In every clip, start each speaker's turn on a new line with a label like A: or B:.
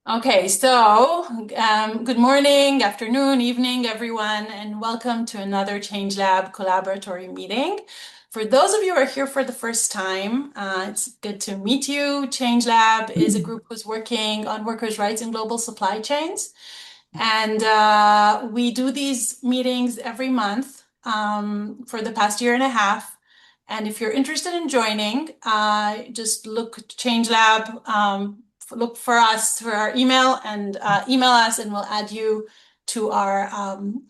A: Okay, so good morning, afternoon, evening, everyone, and welcome to another ChangeLab collaboratory meeting. For those of you who are here for the first time, it's good to meet you. ChangeLab is a group who's working on workers' rights in global supply chains. And we do these meetings every month for the past year and a half. And if you're interested in joining, just look at ChangeLab, look for us for our email and email us, and we'll add you to our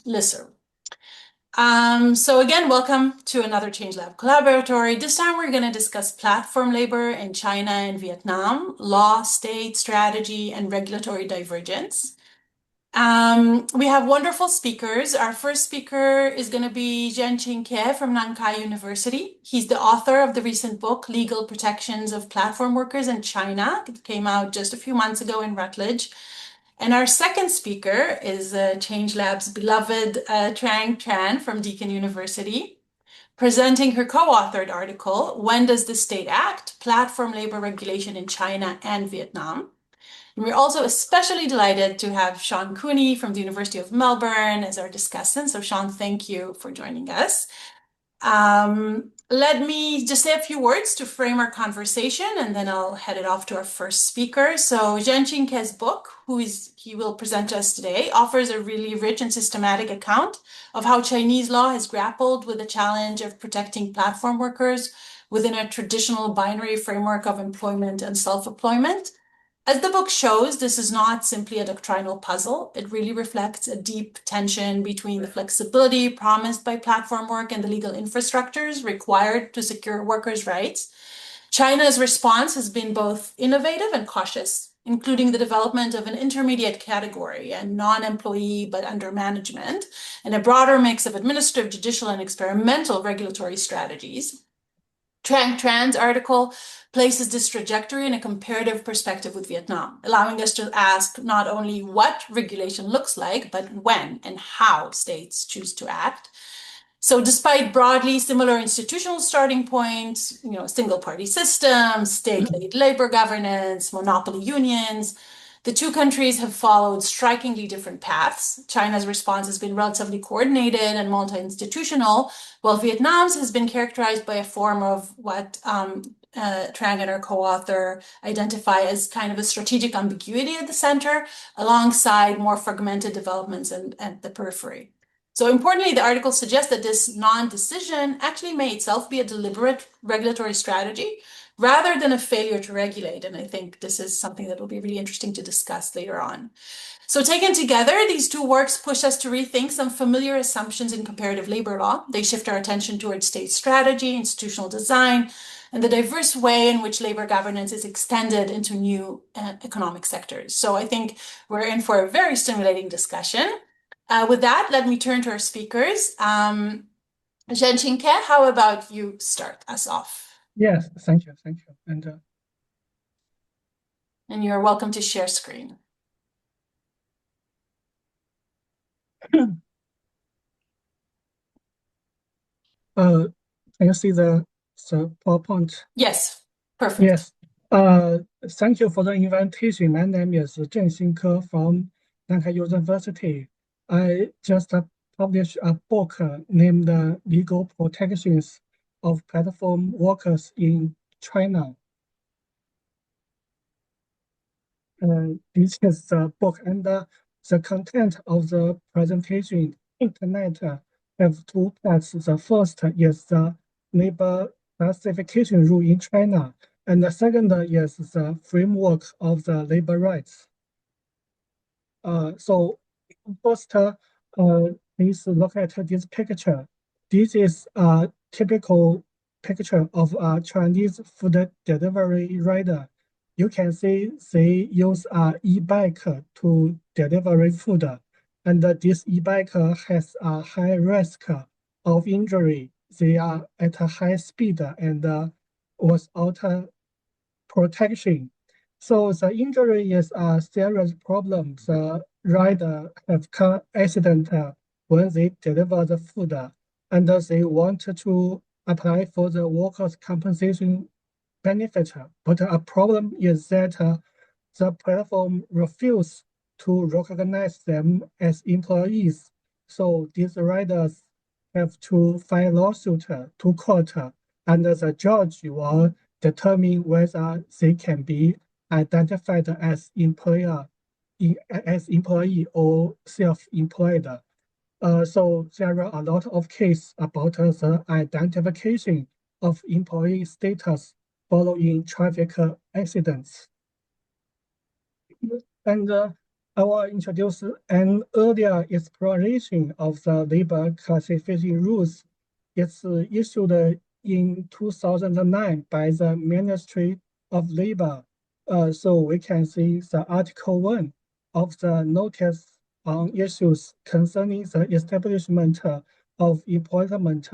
A: listserv. So again, welcome to another ChangeLab collaboratory. This time we're going to discuss platform labor in China and Vietnam, law, state, strategy, and regulatory divergence. We have wonderful speakers. Our first speaker is going to be Zhenxing from Nankai University. He's the author of the recent book, Legal Protections of Platform Workers in China. It came out just a few months ago in Routledge. And our second speaker is ChangeLab's beloved Tran from Deakin University, presenting her co-authored article, When Does the State Act? Platform Labor Regulation in China and Vietnam. And we're also especially delighted to have Sean Cooney from the University of Melbourne as our discussant. So Sean, thank you for joining us. Let me just say a few words to frame our conversation, and then I'll head it off to our first speaker. So Zhenxing Ke's book, he will present to us today, offers a really rich and systematic account of how Chinese law has grappled with the challenge of protecting platform workers within a traditional binary framework of employment and self-employment. As the book shows, this is not simply a doctrinal puzzle. It really reflects a deep tension between the flexibility promised by platform work and the legal infrastructures required to secure workers' rights. China's response has been both innovative and cautious, including the development of an intermediate category and non-employee but under management, and a broader mix of administrative, judicial, and experimental regulatory strategies. Tran's article places this trajectory in a comparative perspective with Vietnam, allowing us to ask not only what regulation looks like, but when and how states choose to act. So despite broadly similar institutional starting points, single-party systems, state-led labor governance, monopoly unions, the two countries have followed strikingly different paths. China's response has been relatively coordinated and multi-institutional, while Vietnam's has been characterized by a form of what Trang and our co-author identify as kind of a strategic ambiguity at the center, alongside more fragmented developments at the periphery. So importantly, the article suggests that this non-decision actually may itself be a deliberate regulatory strategy rather than a failure to regulate. And I think this is something that will be really interesting to discuss later on. So taken together, these two works push us to rethink some familiar assumptions in comparative labor law. They shift our attention towards state strategy, institutional design, and the diverse way in which labor governance is extended into new economic sectors. So I think we're in for a very stimulating discussion. With that, let me turn to our speakers. Zhenxing, how about you start us off?
B: Yes, thank you.
A: And you're welcome to share screen.
B: Can you see the PowerPoint?
A: Yes, perfect.
B: Yes. Thank you for the invitation. My name is Zhenxing from Nankai University. I just published a book named Legal Protections of Platform Workers in China. This is the book, and the content of the presentation internet have two parts. The first is the labor classification rule in China, and the second is the framework of the labor rights. So first, please look at this picture. This is a typical picture of a Chinese food delivery rider. You can see they use an e-bike to deliver food, and this e-bike has a high risk of injury. They are at a high speed and without protection. So the injury is a serious problem. The rider have car accident when they deliver the food, and they want to apply for the workers' compensation benefit. But a problem is that the platform refused to recognize them as employees. So these riders have to file lawsuit to court, and the judge will determine whether they can be identified as employee or self-employed. So there are a lot of cases about the identification of employee status following traffic accidents. And I will introduce an earlier exploration of the labor classification rules. It's issued in 2009 by the Ministry of Labor. So we can see the Article 1 of the notice on issues concerning the establishment of employment.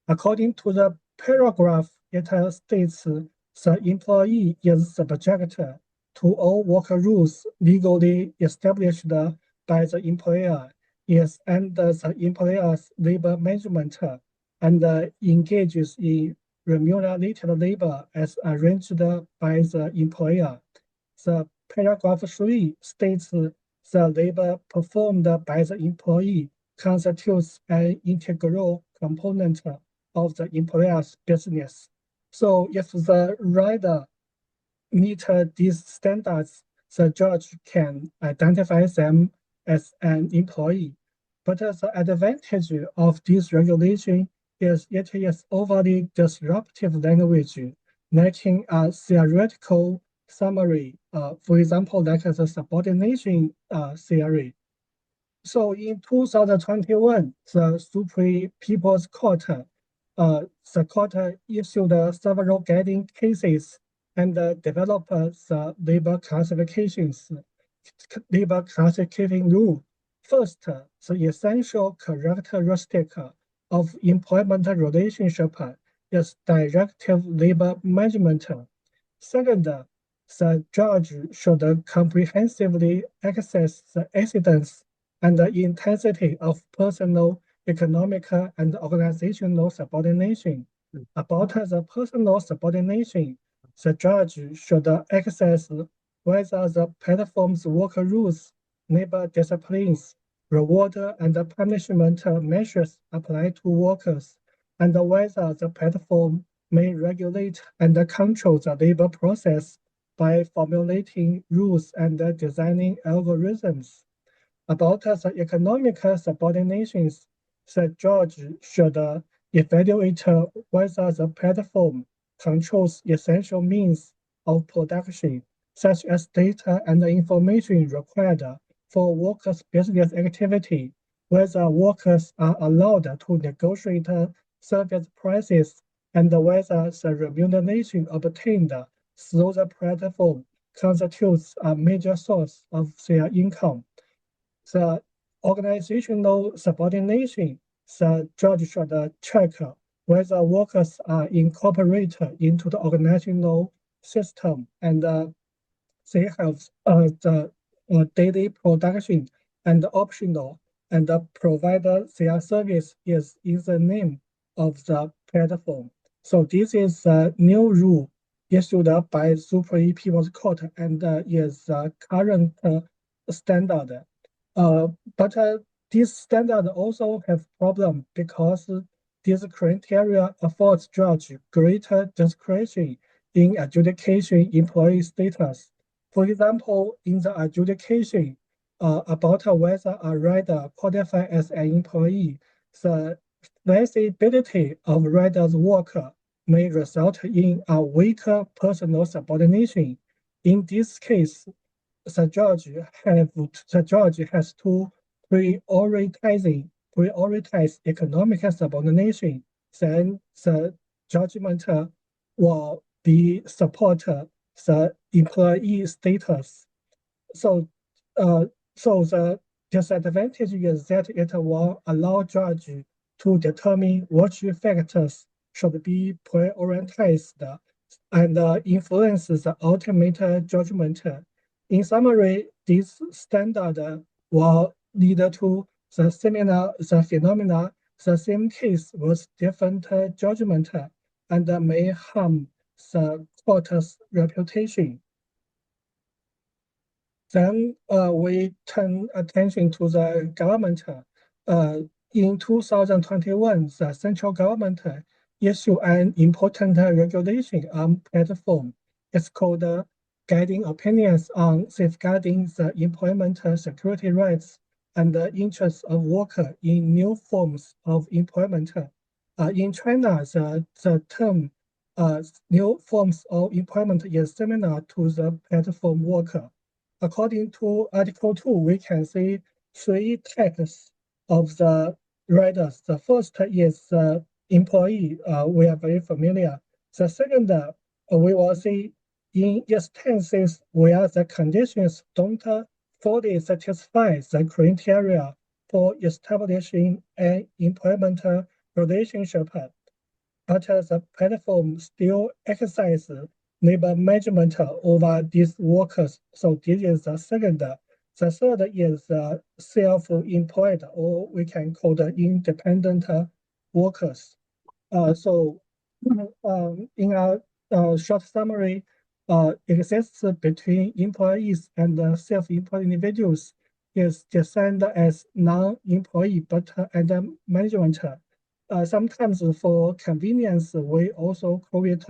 B: According to the paragraph, it states the employee is subject to all work rules legally established by the employer, is under the employer's labor management, and engages in remunerated labor as arranged by the employer. The paragraph 3 states the labor performed by the employee constitutes an integral component of the employer's business. So if the rider meet these standards, the judge can identify them as an employee. But the advantage of this regulation is it is overly disruptive language, lacking a theoretical summary, for example, like the subordination theory. So in 2021, the Supreme People's Court, the court issued several guiding cases and developed the labor classification rule. First, the essential characteristic of employment relationship is directive labor management. Second, the judge should comprehensively assess the incidence and the intensity of personal, economic, and organizational subordination. About the personal subordination, the judge should assess whether the platform's work rules, labor disciplines, reward and punishment measures apply to workers, and whether the platform may regulate and control the labor process by formulating rules and designing algorithms. About the economic subordinations, the judge should evaluate whether the platform controls essential means of production, such as data and information required for workers' business activity, whether workers are allowed to negotiate service prices, and whether the remuneration obtained through the platform constitutes a major source of their income. The organizational subordination, the judge should check whether workers are incorporated into the organizational system and they have the daily production and optional and provider their service is in the name of the platform. So this is a new rule issued by Supreme People's Court and is the current standard. But this standard also have problem because this criteria affords judge greater discretion in adjudication employee status. For example, in the adjudication about whether a rider qualifies as an employee, the visibility of rider's work may result in a weaker personal subordination. In this case, the judge has to prioritize economic subordination, then the judgment will be support the employee status. So the disadvantage is that it will allow judge to determine which factors should be prioritized and influence the ultimate judgment. In summary, this standard will lead to the phenomena, the same case with different judgment, and may harm the court's reputation. Then we turn attention to the government. In 2021, the central government issued an important regulation on platform. It's called Guiding Opinions on Safeguarding the Employment Security Rights and the Interests of Workers in New Forms of Employment. In China, the term new forms of employment is similar to the platform worker. According to Article 2, we can see three types of the riders. The first is the employee. We are very familiar. The second, we will see in instances where the conditions don't fully satisfy the criteria for establishing an employment relationship, but the platform still exercises labor management over these workers. So this is the second. The third is self-employed, or we can call the independent workers. So in a short summary, exists between employees and self-employed individuals is defined as non-employee but under management. Sometimes for convenience, we also call it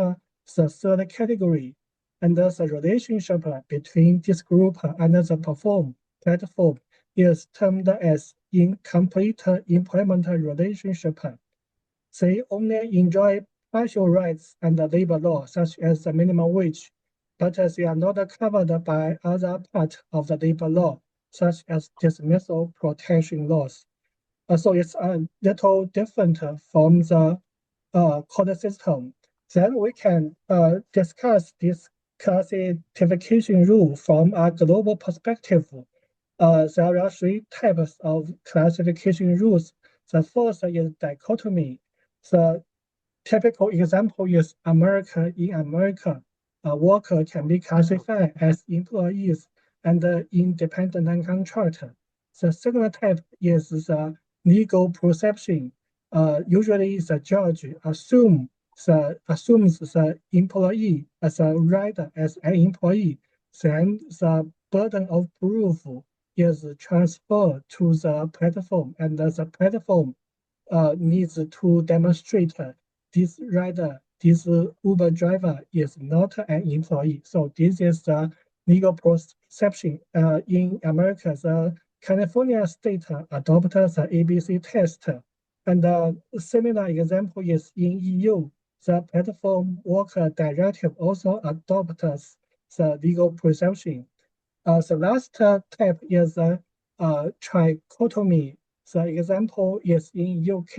B: the third category. And the relationship between this group and the platform is termed as incomplete employment relationship. They only enjoy partial rights under labor law, such as the minimum wage, but they are not covered by other parts of the labor law, such as dismissal protection laws. So it's a little different from the court system. Then we can discuss this classification rule from a global perspective. There are three types of classification rules. The first is dichotomy. The typical example is America. In America, a worker can be classified as employees and independent contractor. The second type is the legal perception. Usually, the judge assumes the employee as a rider, as an employee. Then the burden of proof is transferred to the platform, and the platform needs to demonstrate this rider, this Uber driver is not an employee. So this is the legal perception. In America, the California state adopted the ABC test. And a similar example is in EU. The Platform Worker Directive also adopts the legal perception. The last type is trichotomy. The example is in UK.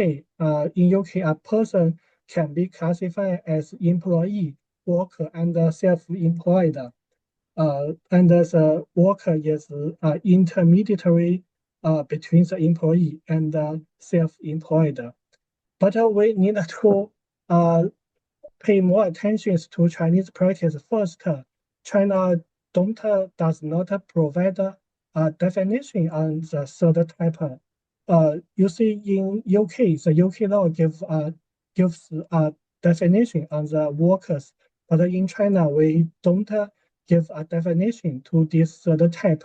B: In UK, a person can be classified as employee, worker, and self-employed. And the worker is intermediary between the employee and the self-employed. But we need to pay more attention to Chinese practice. First, China does not provide a definition on the third type. You see, in UK, the UK law gives a definition on the workers, but in China, we don't give a definition to this third type.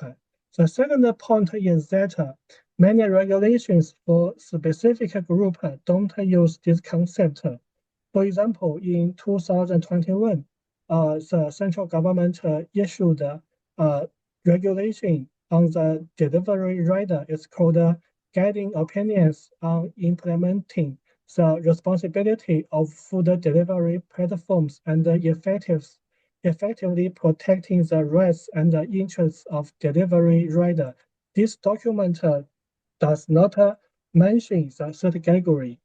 B: The second point is that many regulations for specific group don't use this concept. For example, in 2021, the central government issued a regulation on the delivery rider. It's called Guiding Opinions on Implementing the Responsibility of Food Delivery Platforms and effectively protecting the rights and the interests of delivery rider. This document does not mention the third category.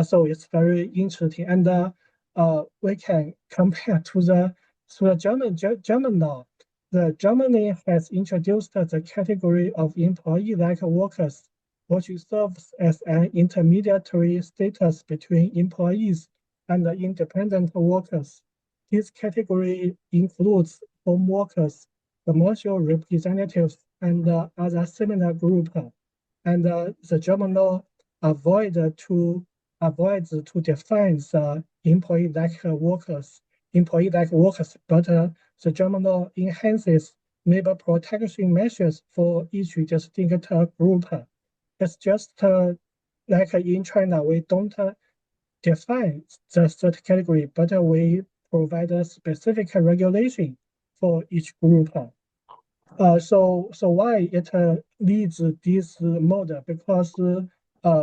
B: So it's very interesting. And we can compare to the German law. The Germany has introduced the category of employee-like workers, which serves as an intermediary status between employees and independent workers. This category includes home workers, commercial representatives, and other similar groups. And the German law avoids to define the employee-like workers, but the German law enhances neighbor protection measures for each distinct group. It's just like in China, we don't define the third category, but we provide a specific regulation for each group. So why it leads this model? Because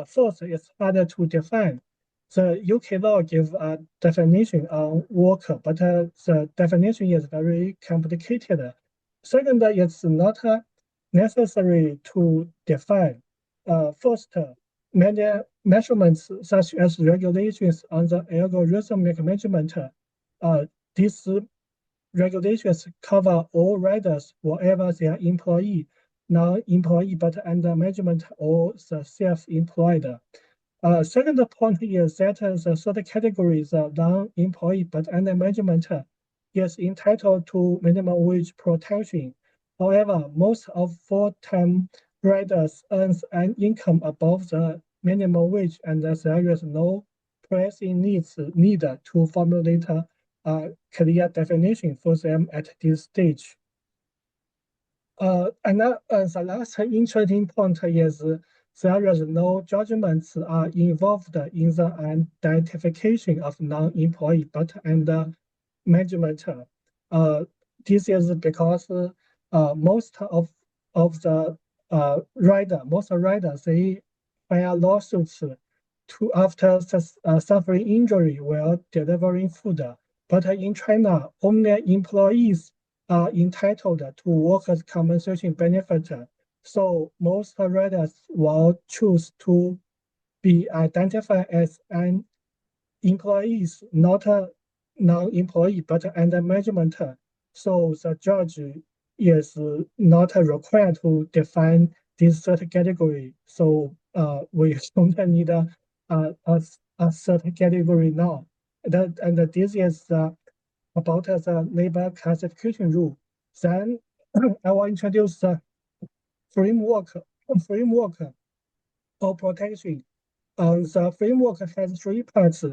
B: first, it's harder to define. The UK law gives a definition on worker, but the definition is very complicated. Second, it's not necessary to define. First, many measurements such as regulations on the algorithmic measurement, these regulations cover all riders, whatever their employee, non-employee, but under management or the self-employed. Second point is that the third category, the non-employee but under management, is entitled to minimum wage protection. However, most of full-time riders earns an income above the minimum wage, and there is no pressing need to formulate a clear definition for them at this stage. The last interesting point is there is no judgments are involved in the identification of non-employee but under management. This is because most of the most riders they file lawsuits to after suffering injury while delivering food. But in China, only employees are entitled to workers' compensation benefit. So most riders will choose to be identified as an employees, not a non-employee, but under management. So the judge is not required to define this third category. So we don't need a third category now. And this is about the labor classification rule. Then I will introduce the framework of protection. The framework has three parts: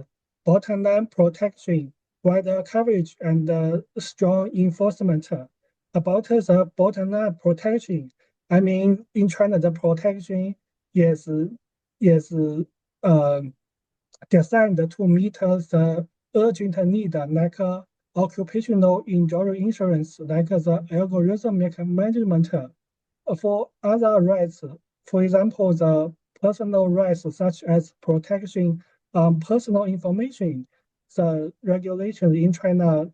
B: bottom line protection, wider coverage, and strong enforcement. About the bottom line protection, I mean, in China, the protection is designed to meet the urgent need, like occupational injury insurance, like the algorithmic management. For other rights, for example, the personal rights such as protection personal information, the regulations in China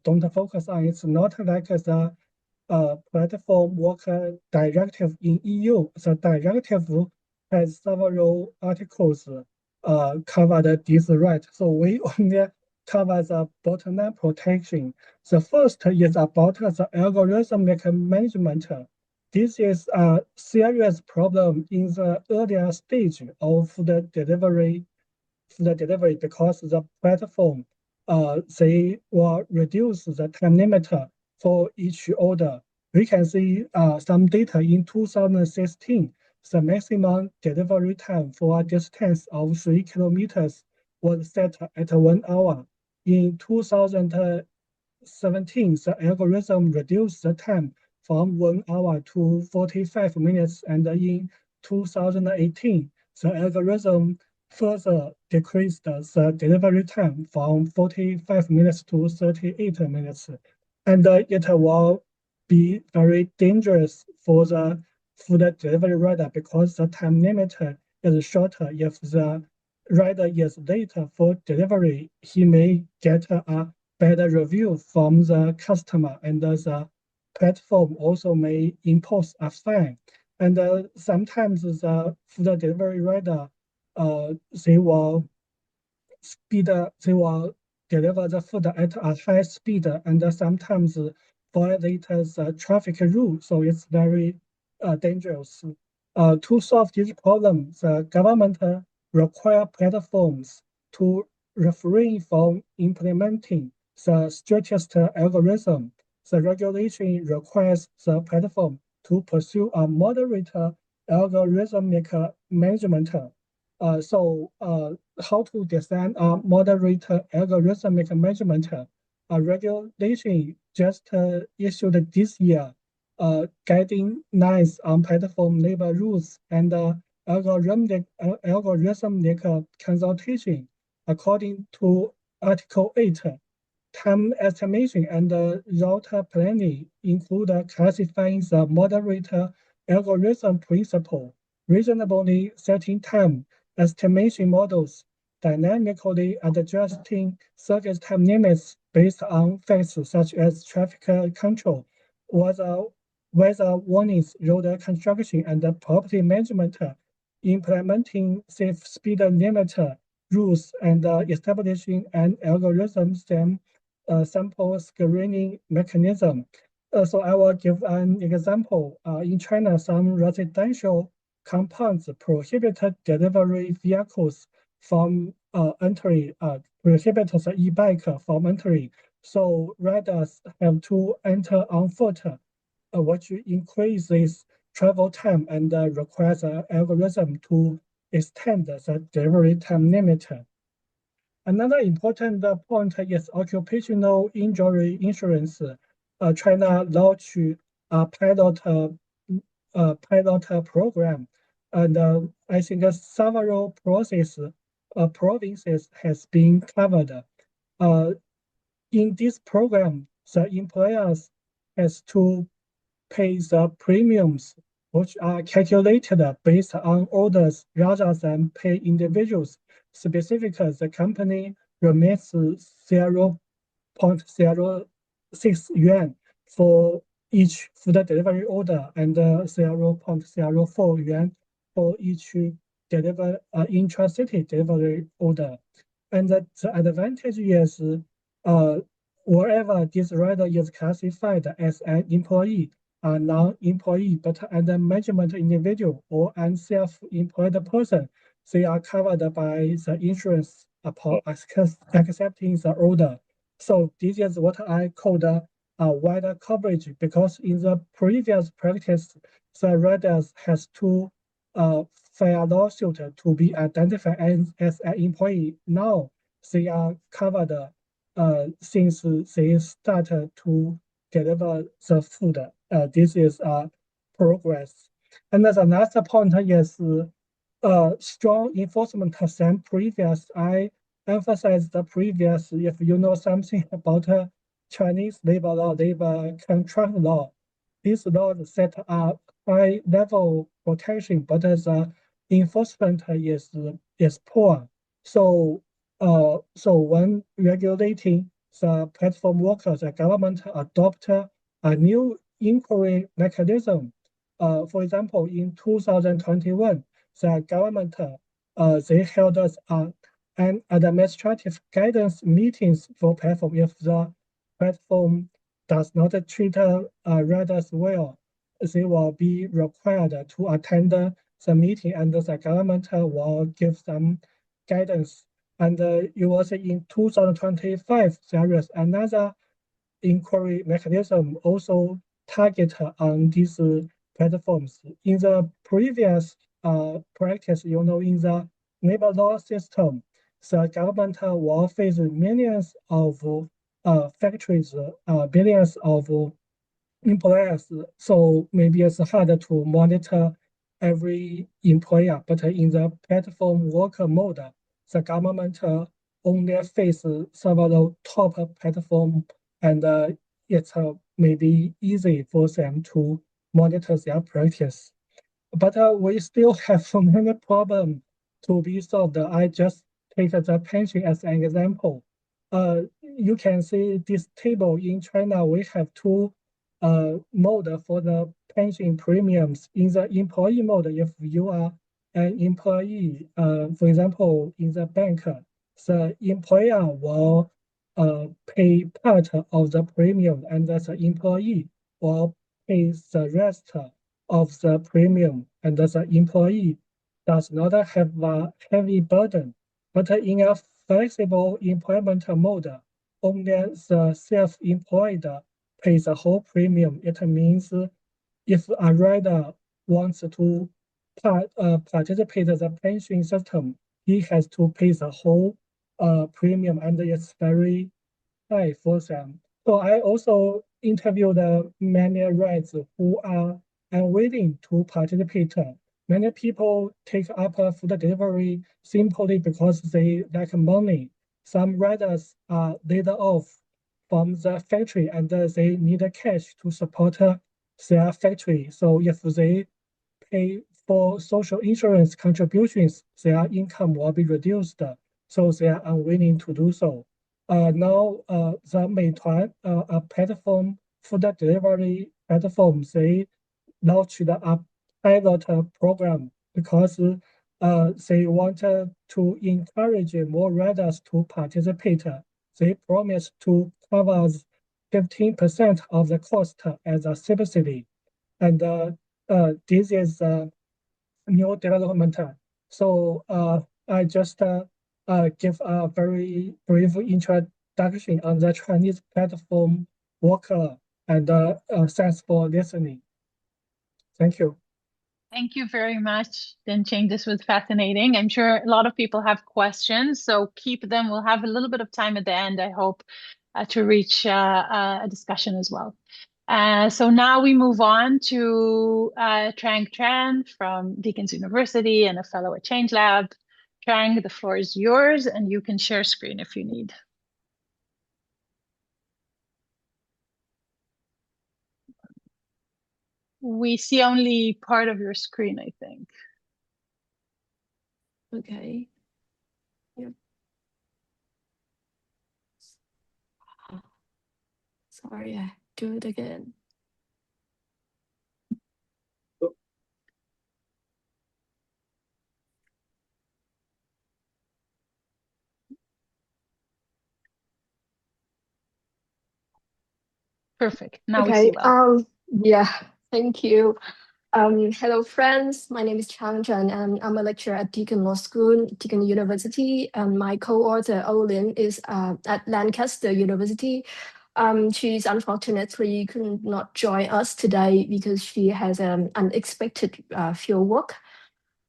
B: don't focus on. It's not like the platform worker directive in EU. The directive has several articles covered this right. So we only cover the bottom line protection. The first is about the algorithmic management. This is a serious problem in the earlier stage of the delivery because the platform they will reduce the time limit for each order. We can see some data in 2016. The maximum delivery time for a distance of 3 kilometers was set at 1 hour. In 2017, the algorithm reduced the time from 1 hour to 45 minutes, and in 2018, the algorithm further decreased the delivery time from 45 minutes to 38 minutes. And it will be very dangerous for the food delivery rider because the time limit is shorter. If the rider is late for delivery, he may get a better review from the customer, and the platform also may impose a fine. And sometimes the food delivery rider they will deliver the food at a high speed and sometimes violate the traffic rule. So it's very dangerous. To solve this problem, the government require platforms to refrain from implementing the strictest algorithm. The regulation requires the platform to pursue a moderate algorithmic management. So how to design a moderate algorithmic management? A regulation just issued this year guiding lines on platform labor rules and algorithmic consultation. According to Article 8, time estimation and route planning include classifying the moderator algorithm principle, reasonably setting time estimation models, dynamically adjusting service time limits based on facts such as traffic control, weather warnings, road construction, and property management, implementing safe speed limit rules, and establishing an algorithm sample screening mechanism. So I will give an example. In China, some residential compounds prohibit delivery vehicles from entry, prohibit the e-bike from entry. So riders have to enter on foot, which increases travel time and requires an algorithm to extend the delivery time limit. Another important point is occupational injury insurance. China launched a pilot program, and I think several provinces has been covered. In this program, the employers has to pay the premiums, which are calculated based on orders rather than pay individuals. Specifically, the company remits 0.06 yuan for each food delivery order and 0.04 yuan for each intra-city delivery order. And the advantage is wherever this rider is classified as an employee, a non-employee, but a management individual or a self-employed person, they are covered by the insurance upon accepting the order. So this is what I call the wider coverage, because in the previous practice, the riders has to file a lawsuit to be identified as an employee. Now they are covered since they start to deliver the food. This is progress. And the last point is strong enforcement than previous. I emphasize the previous. If you know something about Chinese labor law, labor contract law, these laws set a high level protection, but the enforcement is poor. So when regulating the platform workers, the government adopt a new inquiry mechanism. For example, in 2021, the government they held an administrative guidance meetings for platform. If the platform does not treat riders well, they will be required to attend the meeting, and the government will give them guidance. And you will see in 2025, there is another inquiry mechanism also target on these platforms. In the previous practice, in the labor law system, the government will face millions of factories, billions of employers. So maybe it's hard to monitor every employer, but in the platform worker mode, the government only face several top platform, and it's maybe easy for them to monitor their practice. But we still have so many problems to be solved. I just take the pension as an example. You can see this table in China. We have two mode for the pension premiums. In the employee mode, if you are an employee, for example, in the bank, the employer will pay part of the premium, and the employee will pay the rest of the premium, and the employee does not have a heavy burden. But in a flexible employment mode, only the self-employed pays the whole premium. It means if a rider wants to participate in the pension system, he has to pay the whole premium, and it's very high for them. So I also interviewed many riders who are unwilling to participate. Many people take up food delivery simply because they lack money. Some riders are laid off from the factory and they need cash to support their factory. So if they pay for social insurance contributions, their income will be reduced. So they are unwilling to do so. Now, the Meituan, a platform food delivery platform, they launched a pilot program because they wanted to encourage more riders to participate. They promised to cover 15% of the cost as a subsidy. And this is a new development. So I just give a very brief introduction on the Chinese platform worker, and thanks for listening. Thank you.
C: Thank you very much, Zhenxing. This was fascinating. I'm sure a lot of people have questions, so keep them. We'll have a little bit of time at the end, I hope, to reach a discussion as well. So now we move on to Tran from Deakin's University and a fellow at ChainGE Lab. Trang, the floor is yours, and you can share screen if you need. We see only part of your screen, I think.
D: Okay. Yep. Sorry, I do it again.
C: Perfect. Now we
D: Okay.
C: see well.
D: Yeah. Thank you. Hello, friends. My name is Trang, and I'm a lecturer at Deakin Law School, Deakin University. And my co-author, Olin, is at Lancaster University. She's unfortunately could not join us today because she has an unexpected field work.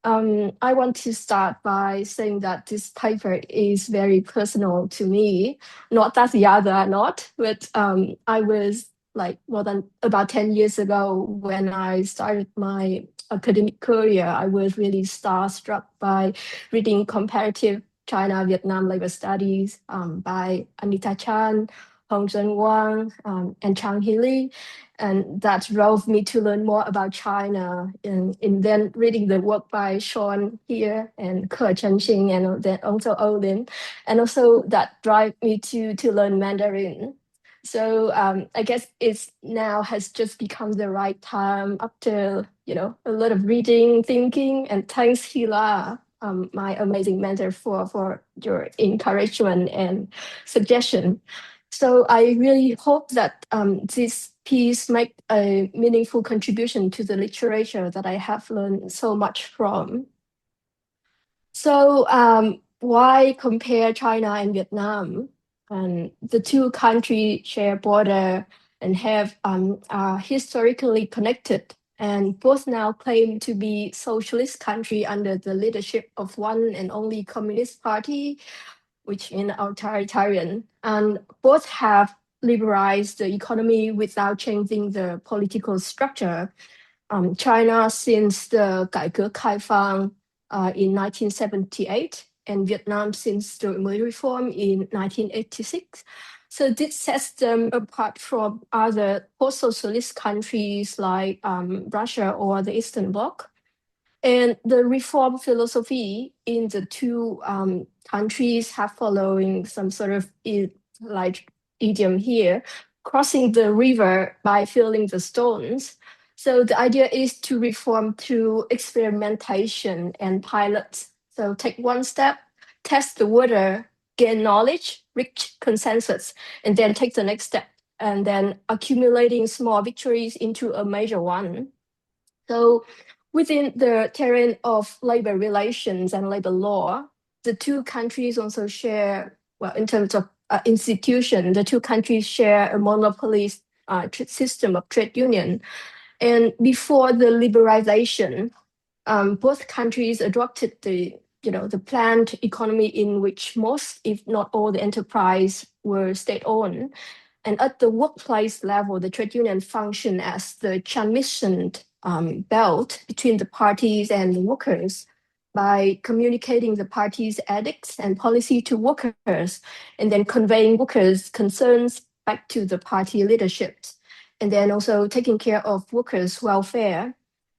D: I want to start by saying that this paper is very personal to me. Not that the other are not, but I was like more than about 10 years ago when I started my academic career, I was really starstruck by reading comparative China-Vietnam labor studies by Anita Chan, Hong Zhen Wang, and Trang Hila. And that drove me to learn more about China. In then reading the work by Sean here and Zhenxing and then also Olin, and also that drive me to learn Mandarin. So I guess it's now has just become the right time after a lot of reading, thinking, and thanks Hila, my amazing mentor for your encouragement and suggestion. So I really hope that this piece make a meaningful contribution to the literature that I have learned so much from. So why compare China and Vietnam? The two countries share border and are historically connected, and both now claim to be socialist country under the leadership of one and only Communist Party, which is authoritarian, and both have liberalized the economy without changing the political structure. China since the 改革开放 in 1978, and Vietnam since the military reform in 1986. So this sets them apart from other post-socialist countries like Russia or the Eastern Bloc. And the reform philosophy in the two countries have following some sort of like idiom here, crossing the river by filling the stones. So the idea is to reform through experimentation and pilots. So take one step, test the water, gain knowledge, reach consensus, and then take the next step, and then accumulating small victories into a major one. So within the terrain of labor relations and labor law, the two countries also share, well, in terms of institution, the two countries share a monopolist system of trade union. And before the liberalization, both countries adopted the planned economy in which most, if not all, the enterprise were state-owned. And at the workplace level, the trade union function as the transmission belt between the parties and the workers by communicating the parties' ethics and policy to workers, and then conveying workers' concerns back to the party leadership, and then also taking care of workers' welfare.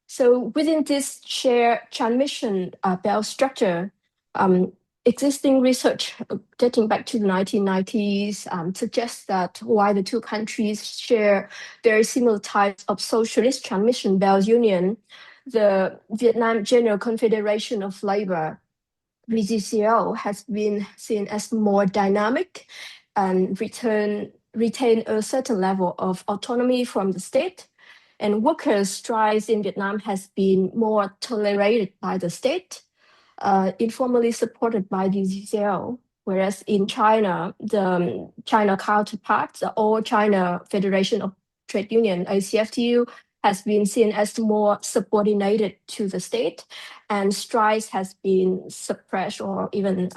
D: So within this shared transmission belt structure, existing research dating back to the 1990s suggests that while the two countries share very similar types of socialist transmission belt union, the Vietnam General Confederation of Labor, VGCL, has been seen as more dynamic and retain a certain level of autonomy from the state. And workers' strikes in Vietnam has been more tolerated by the state, informally supported by the VGCL. Whereas in China, the China counterpart, the All China Federation of Trade Union, ACFTU, has been seen as more subordinated to the state, and strikes has been suppressed or even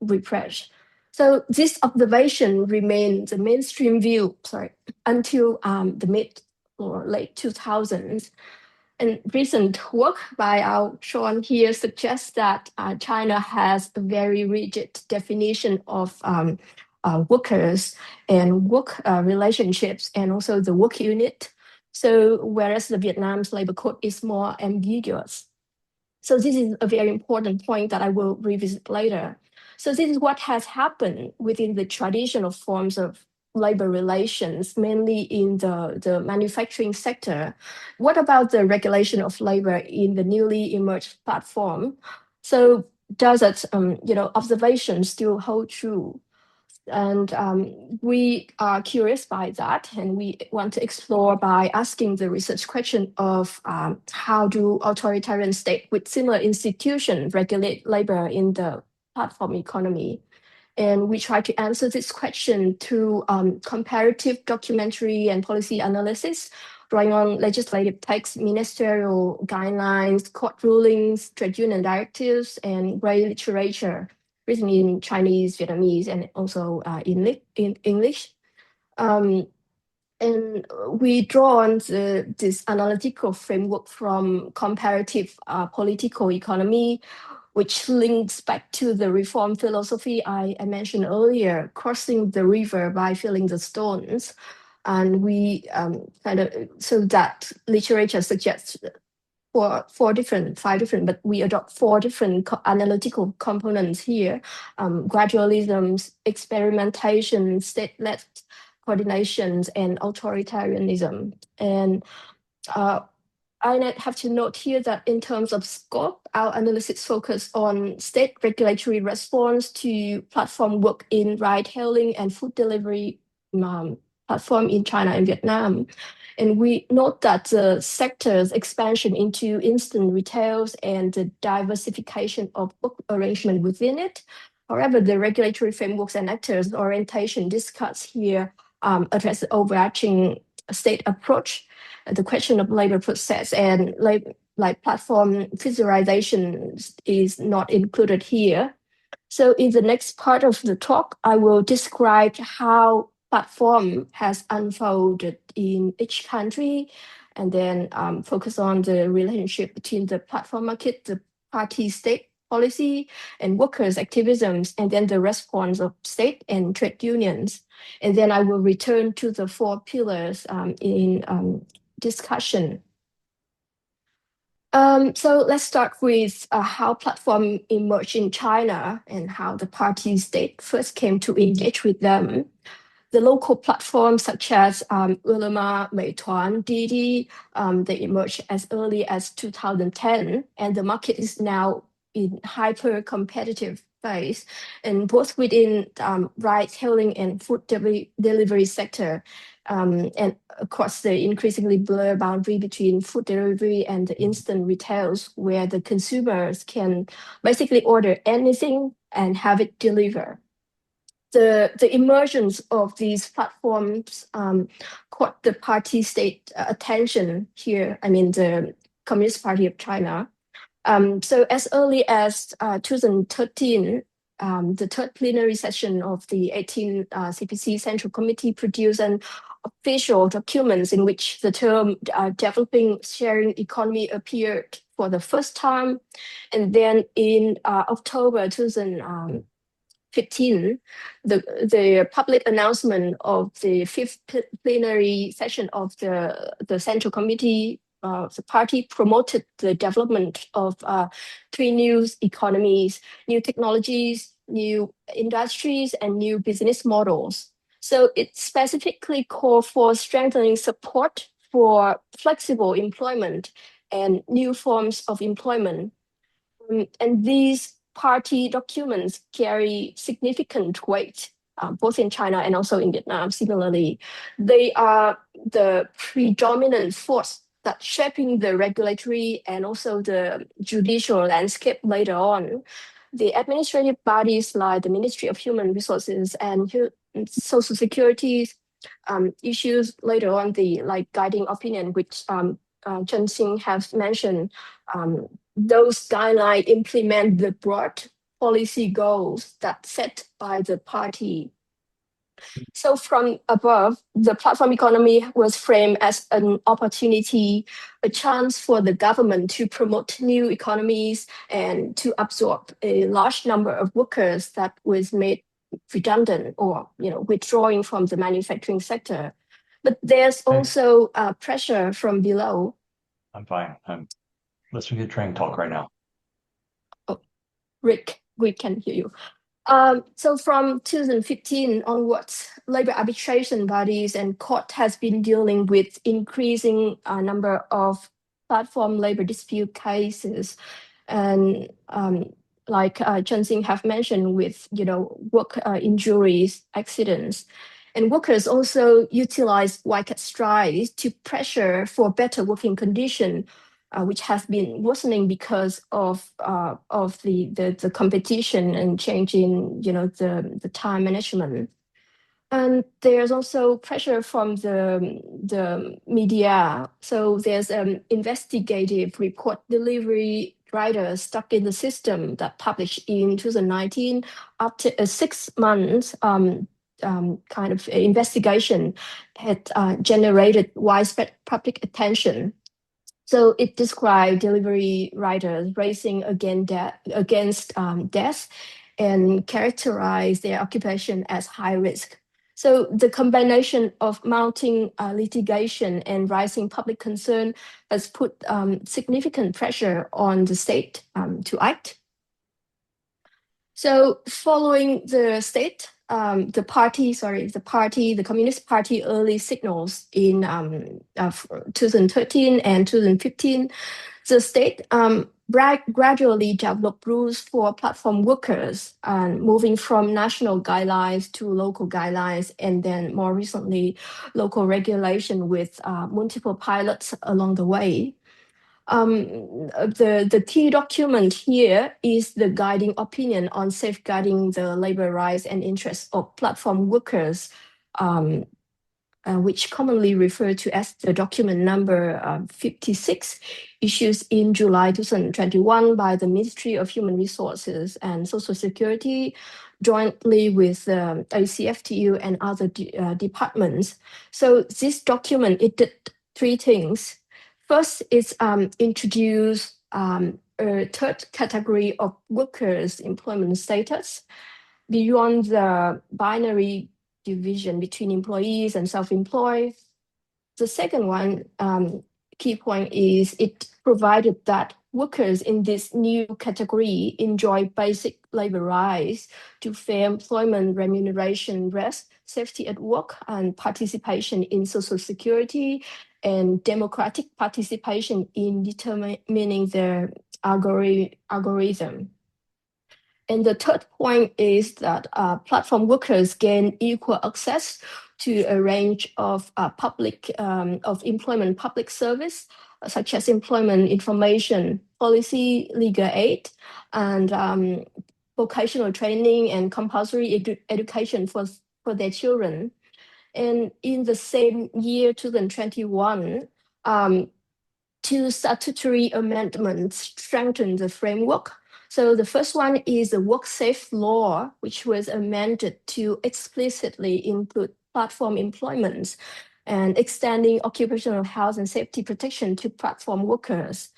D: repressed. So this observation remained the mainstream view until the mid or late 2000s. And recent work by our Sean here suggests that China has a very rigid definition of workers and work relationships, and also the work unit. So whereas the Vietnam's labor code is more ambiguous. So this is a very important point that I will revisit later. So this is what has happened within the traditional forms of labor relations, mainly in the manufacturing sector. What about the regulation of labor in the newly emerged platform? So does that observation still hold true? And we are curious by that, and we want to explore by asking the research question of how do authoritarian states with similar institutions regulate labor in the platform economy? And we try to answer this question through comparative documentary and policy analysis, drawing on legislative texts, ministerial guidelines, court rulings, trade union directives, and lay literature written in Chinese, Vietnamese, and also in English. And we draw on this analytical framework from comparative political economy, which links back to the reform philosophy I mentioned earlier, crossing the river by filling the stones. And we so that literature suggests five different, but we adopt four different analytical components here: gradualism, experimentation, state-led coordinations, and authoritarianism. And I have to note here that in terms of scope, our analysis focus on state regulatory response to platform work in ride-hailing and food delivery platform in China and Vietnam. And we note that the sector's expansion into instant retails and the diversification of work arrangement within it. However, the regulatory frameworks and actors orientation discussed here address the overarching state approach, the question of labor process, and like platform visualization is not included here. So in the next part of the talk, I will describe how platform has unfolded in each country, and then focus on the relationship between the platform market, the party state policy, and workers' activisms, and then the response of state and trade unions. And then I will return to the four pillars in discussion. So let's start with how platform emerged in China and how the party state first came to engage with them. The local platforms such as Ulama, Meituan, Didi, they emerged as early as 2010, and the market is now in hyper-competitive phase, and both within ride-hailing and food delivery sector, and across the increasingly blurred boundary between food delivery and the instant retails, where the consumers can basically order anything and have it delivered. The emergence of these platforms caught the party state attention here, I mean the Communist Party of China. So as early as 2013, the third plenary session of the 18th CPC Central Committee produced an official documents in which the term developing sharing economy appeared for the first time. And then in October 2015, the public announcement of the fifth plenary session of the Central Committee, the party promoted the development of three new economies, new technologies, new industries, and new business models. So it specifically called for strengthening support for flexible employment and new forms of employment. And these party documents carry significant weight, both in China and also in Vietnam. Similarly, they are the predominant force that shaping the regulatory and also the judicial landscape later on. The administrative bodies like the Ministry of Human Resources and Social Security issues later on the guiding opinion, which Zhenxing has mentioned. Those guidelines implement the broad policy goals that set by the party. So from above, the platform economy was framed as an opportunity, a chance for the government to promote new economies and to absorb a large number of workers that was made redundant or withdrawing from the manufacturing sector. But there's also pressure from below.
E: I'm fine. I'm listening to Trang talk right now.
D: Oh, Rick, we can hear you. So from 2015 onwards, labor arbitration bodies and court has been dealing with increasing number of platform labor dispute cases, and like Zhenxing have mentioned, with work injuries, accidents, and workers also utilize wildcat strikes to pressure for better working condition, which has been worsening because of the competition and change in the time management. And there's also pressure from the media. So there's an investigative report delivery rider stuck in the system that published in 2019 after a 6 months kind of investigation had generated widespread public attention. So it described delivery riders racing against death and characterized their occupation as high risk. So the combination of mounting litigation and rising public concern has put significant pressure on the state to act. So following the state, the Communist Party early signals in 2013 and 2015, the state gradually developed rules for platform workers, moving from national guidelines to local guidelines, and then more recently, local regulation with multiple pilots along the way. The key document here is the guiding opinion on safeguarding the labor rights and interests of platform workers, which commonly referred to as the document number 56, issued in July 2021 by the Ministry of Human Resources and Social Security, jointly with ACFTU and other departments. So this document, it did three things. First, it's introduced a third category of workers' employment status beyond the binary division between employees and self-employed. The second one, key point is it provided that workers in this new category enjoy basic labor rights to fair employment, remuneration, rest, safety at work, and participation in social security, and democratic participation in determining their algorithm. And the third point is that platform workers gain equal access to a range of employment public service, such as employment information, policy, legal aid, and vocational training and compulsory education for their children. And in the same year, 2021, two statutory amendments strengthened the framework. So the first one is the WorkSafe law, which was amended to explicitly include platform employments and extending occupational health and safety protection to platform workers.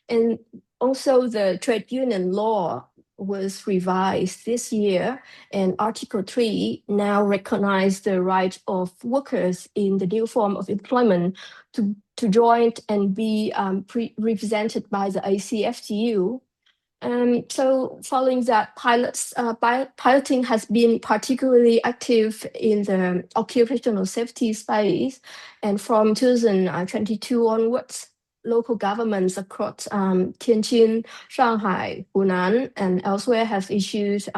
D: And also the trade union law was revised this year, and Article 3 now recognizes the right of workers in the new form of employment to join and be represented by the ACFTU. So following that, piloting has been particularly active in the occupational safety space, and from 2022 onwards, local governments across Tianjin, Shanghai, Hunan, and elsewhere have issued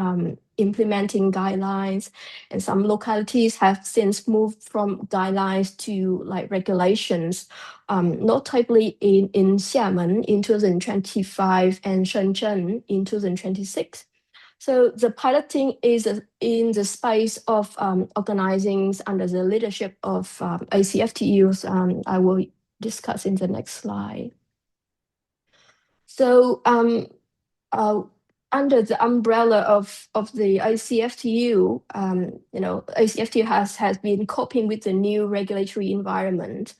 D: implementing guidelines, and some localities have since moved from guidelines to like regulations, notably in Xiamen in 2025 and Shenzhen in 2026. So the piloting is in the space of organizing under the leadership of ACFTUs. I will discuss in the next slide. So under the umbrella of the ACFTU, ACFTU has been coping with the new regulatory environment.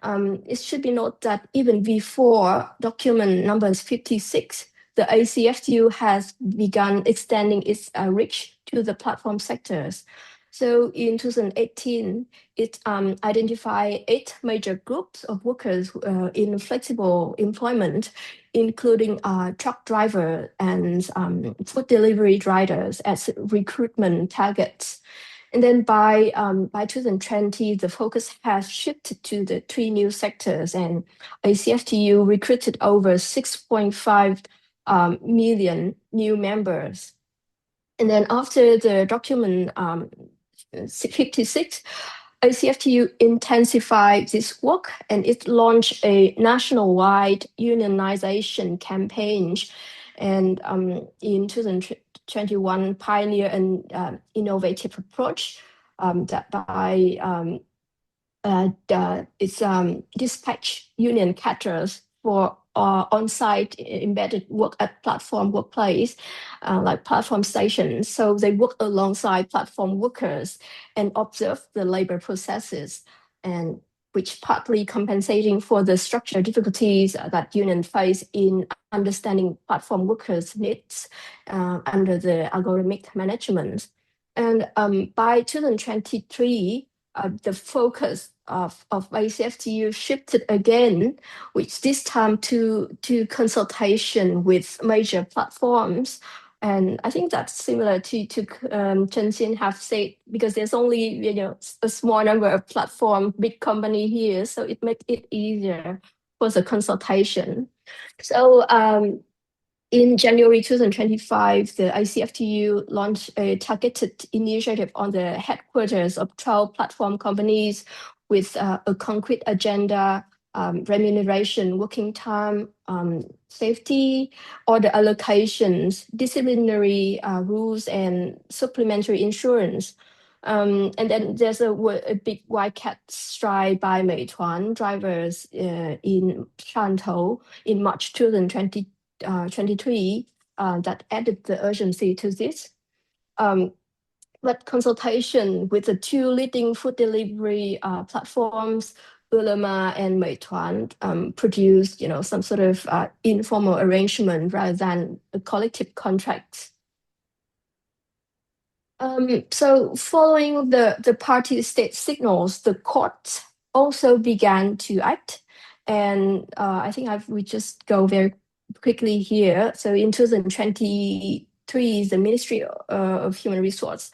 D: It should be noted that even before document number 56, the ACFTU has begun extending its reach to the platform sectors. So in 2018, it identified 8 major groups of workers in flexible employment, including truck driver and food delivery riders as recruitment targets. And then by 2020, the focus has shifted to the 3 new sectors, and ACFTU recruited over 6.5 million new members. And then after the document 56, ACFTU intensified this work, and it launched a nationwide unionization campaign. And in 2021, pioneer an innovative approach that by its dispatch union cadres for on-site embedded work at platform workplace, like platform stations. So they work alongside platform workers and observe the labor processes, and which partly compensating for the structural difficulties that union face in understanding platform workers' needs under the algorithmic management. And by 2023, the focus of ACFTU shifted again, which this time to consultation with major platforms. And I think that's similar to Zhenxing have said, because there's only a small number of platform, big company here, so it makes it easier for the consultation. So in January 2025, the ICFTU launched a targeted initiative on the headquarters of 12 platform companies with a concrete agenda, remuneration, working time, safety, order allocations, disciplinary rules, and supplementary insurance. And then there's a big white cat strike by Meituan drivers in Shantou in March 2023 that added the urgency to this. But consultation with the 2 leading food delivery platforms, Ulema and Meituan, produced some sort of informal arrangement rather than a collective contract. So following the party state signals, the courts also began to act. And I think we just go very quickly here. So in 2023, the Ministry of Human Resources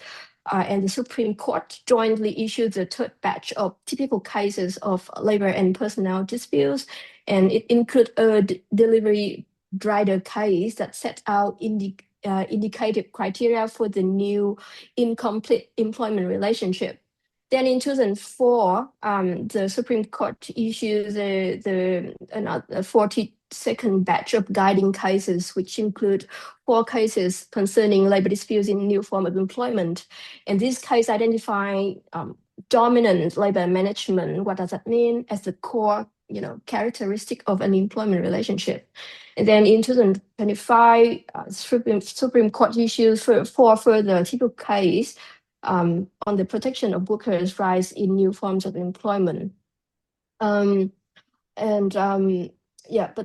D: and the Supreme Court jointly issued the 3rd batch of typical cases of labor and personnel disputes, and it includes a delivery rider case that set out indicative criteria for the new incomplete employment relationship. Then in 2004, the Supreme Court issued another 42nd batch of guiding cases, which include 4 cases concerning labor disputes in new form of employment. And this case identify dominant labor management. What does that mean? As the core characteristic of an employment relationship. And then in 2025, Supreme Court issued four further typical cases on the protection of workers' rights in new forms of employment. But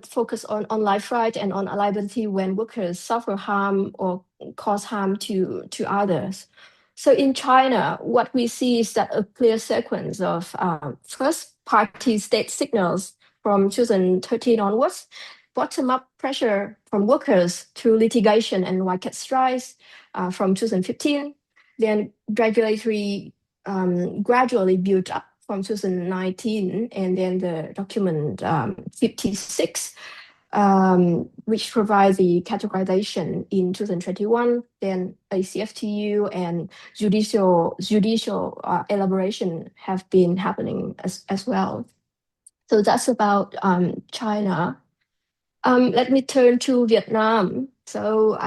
D: focus on life right and on liability when workers suffer harm or cause harm to others. So in China, what we see is that a clear sequence of first-party state signals from 2013 onwards, bottom-up pressure from workers through litigation and white strikes from 2015, then gradually built up from 2019, and then the document 56, which provides the categorization in 2021, then ACFTU and judicial elaboration have been happening as well. So that's about China. Let me turn to Vietnam. So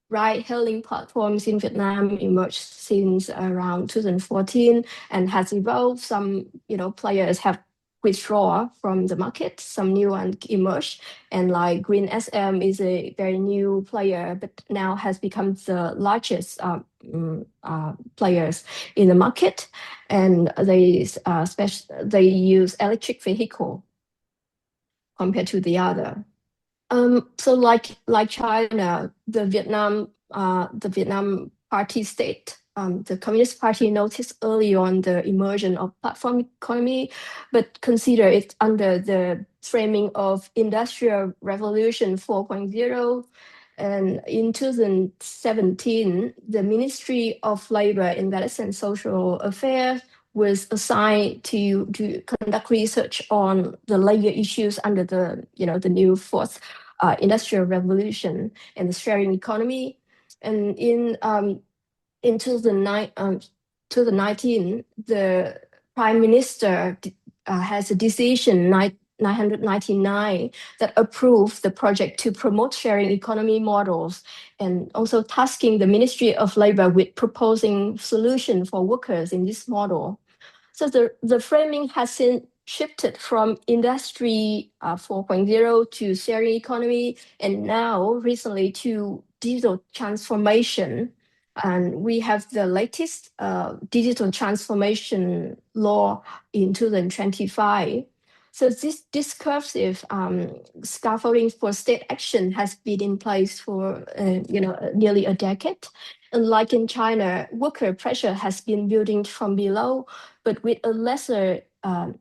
D: ride-hailing platforms in Vietnam emerged since around 2014 and has evolved. Some players have withdrawn from the market, some new ones emerged, and like Green SM is a very new player, but now has become the largest players in the market, and they use electric vehicle compared to the other. So like China, the Vietnam Party state, the Communist Party noticed early on the emergence of platform economy, but consider it under the framing of Industrial Revolution 4.0. And in 2017, the Ministry of Labor, Investment and Social Affairs was assigned to conduct research on the labor issues under the new fourth industrial revolution and the sharing economy. And in 2019, the Prime Minister has a decision 999 that approved the project to promote sharing economy models, and also tasking the Ministry of Labor with proposing solution for workers in this model. So the framing has shifted from Industry 4.0 to sharing economy, and now recently to digital transformation. And we have the latest digital transformation law in 2025. So this discursive scaffolding for state action has been in place for nearly a decade. And like in China, worker pressure has been building from below, but with a lesser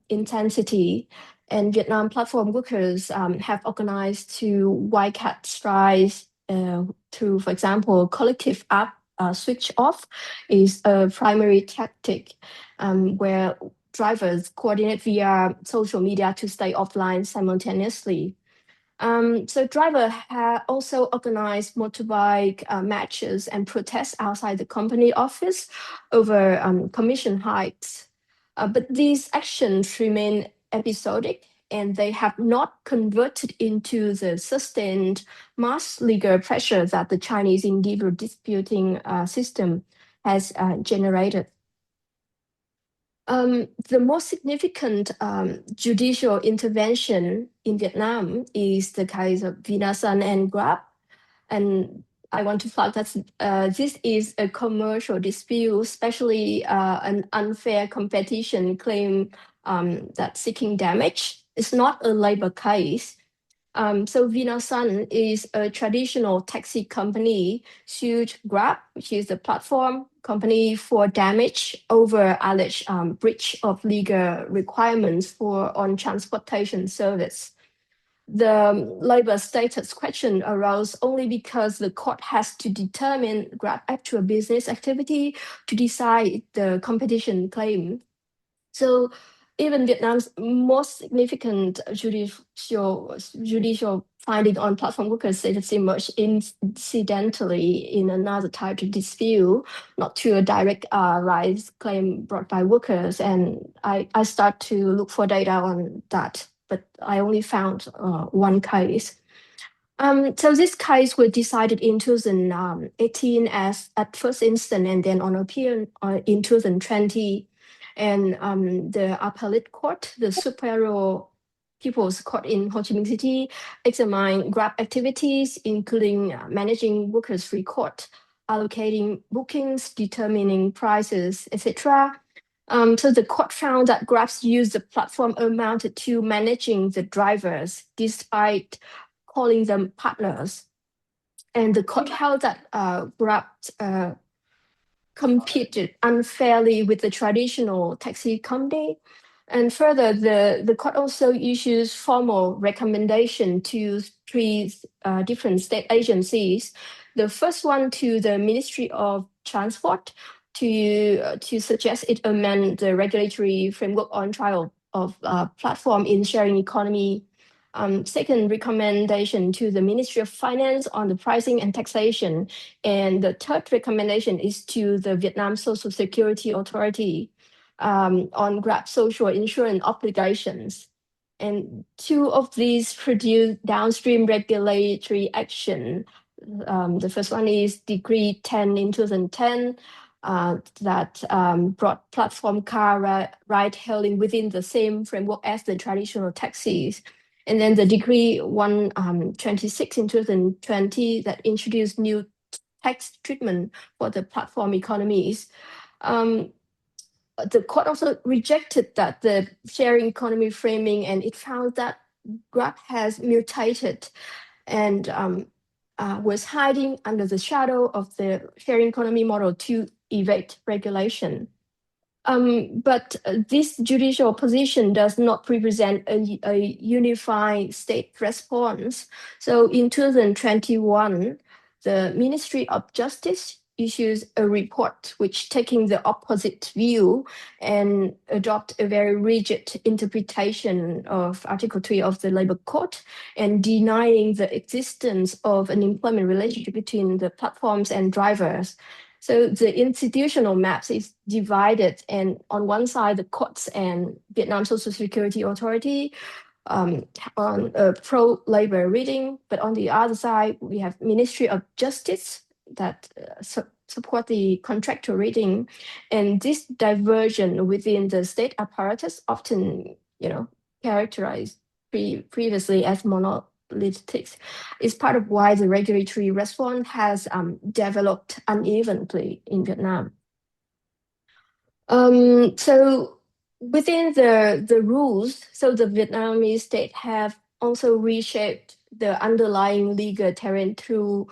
D: intensity. And Vietnam platform workers have organized to white hat strikes through, for example, collective app switch off is a primary tactic where drivers coordinate via social media to stay offline simultaneously. So drivers have also organized motorbike matches and protests outside the company office over commission hikes. But these actions remain episodic, and they have not converted into the sustained mass legal pressure that the Chinese individual disputing system has generated. The most significant judicial intervention in Vietnam is the case of Vinasun and Grab. And I want to flag that this is a commercial dispute, especially an unfair competition claim that's seeking damage. It's not a labor case. So Vinasun is a traditional taxi company sued Grab, which is the platform company, for damage over alleged breach of legal requirements on transportation service. The labor status question arose only because the court has to determine Grab actual business activity to decide the competition claim. So even Vietnam's most significant judicial finding on platform workers status emerged incidentally in another type of dispute, not to a direct rights claim brought by workers. And I start to look for data on that, but I only found one case. So this case was decided in 2018 as at first instance, and then on appeal in 2020. And the appellate court, the superior People's Court in Ho Chi Minh City examined Grab activities, including managing workers' free court, allocating bookings, determining prices, etc. So the court found that Grab's use of the platform amounted to managing the drivers despite calling them partners. And the court held that Grab competed unfairly with the traditional taxi company. And further, the court also issues formal recommendation to three different state agencies. The first one to the Ministry of Transport to suggest it amend the regulatory framework on trial of platform in sharing economy. Second recommendation to the Ministry of Finance on the pricing and taxation. And the third recommendation is to the Vietnam Social Security Authority on Grab social insurance obligations. And two of these produce downstream regulatory action. The first one is Decree 10 in 2010 that brought platform car ride-hailing within the same framework as the traditional taxis. And then the Decree 126 in 2020 that introduced new tax treatment for the platform economies. The court also rejected that the sharing economy framing, and it found that Grab has mutated and was hiding under the shadow of the sharing economy model to evade regulation. But this judicial position does not represent a unified state response. So in 2021, the Ministry of Justice issues a report which taking the opposite view and adopt a very rigid interpretation of Article 3 of the Labor Code and denying the existence of an employment relationship between the platforms and drivers. So the institutional maps is divided, and on one side, the courts and Vietnam Social Security Authority on a pro-labor reading, but on the other side, we have Ministry of Justice that support the contractual reading, and this diversion within the state apparatus often, characterized previously as monolithic is part of why the regulatory response has developed unevenly in Vietnam. So within the rules, so the Vietnamese state have also reshaped the underlying legal terrain through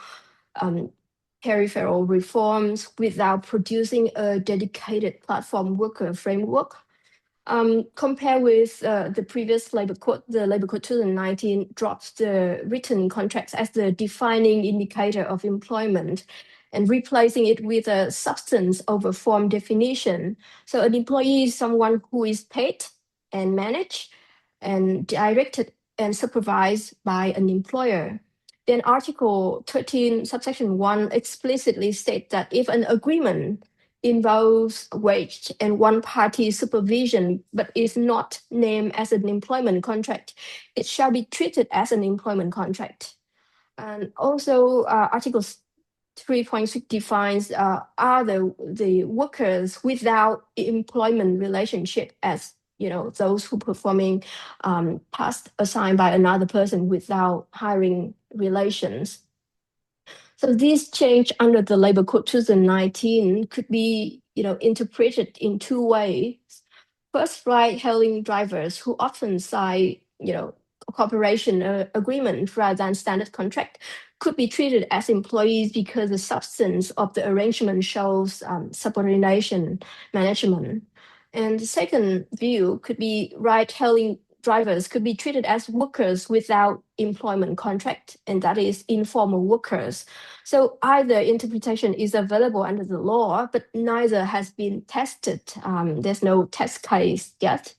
D: peripheral reforms without producing a dedicated platform worker framework. Compared with the previous Labor Code, the Labor Code 2019 drops the written contracts as the defining indicator of employment and replacing it with a substance over form definition. So an employee is someone who is paid and managed and directed and supervised by an employer. Then Article 13, subsection 1 explicitly states that if an agreement involves wage and one-party supervision, but is not named as an employment contract, it shall be treated as an employment contract. And also, Article 3.6 defines are the workers without employment relationship as those who performing tasks assigned by another person without hiring relations. So this change under the Labor Code 2019 could be, interpreted in two ways. First, ride-hailing drivers who often sign, cooperation agreement rather than standard contract could be treated as employees because the substance of the arrangement shows subordination management. And the second view could be ride-hailing drivers could be treated as workers without employment contract, and that is informal workers. So either interpretation is available under the law, but neither has been tested. There's no test case yet.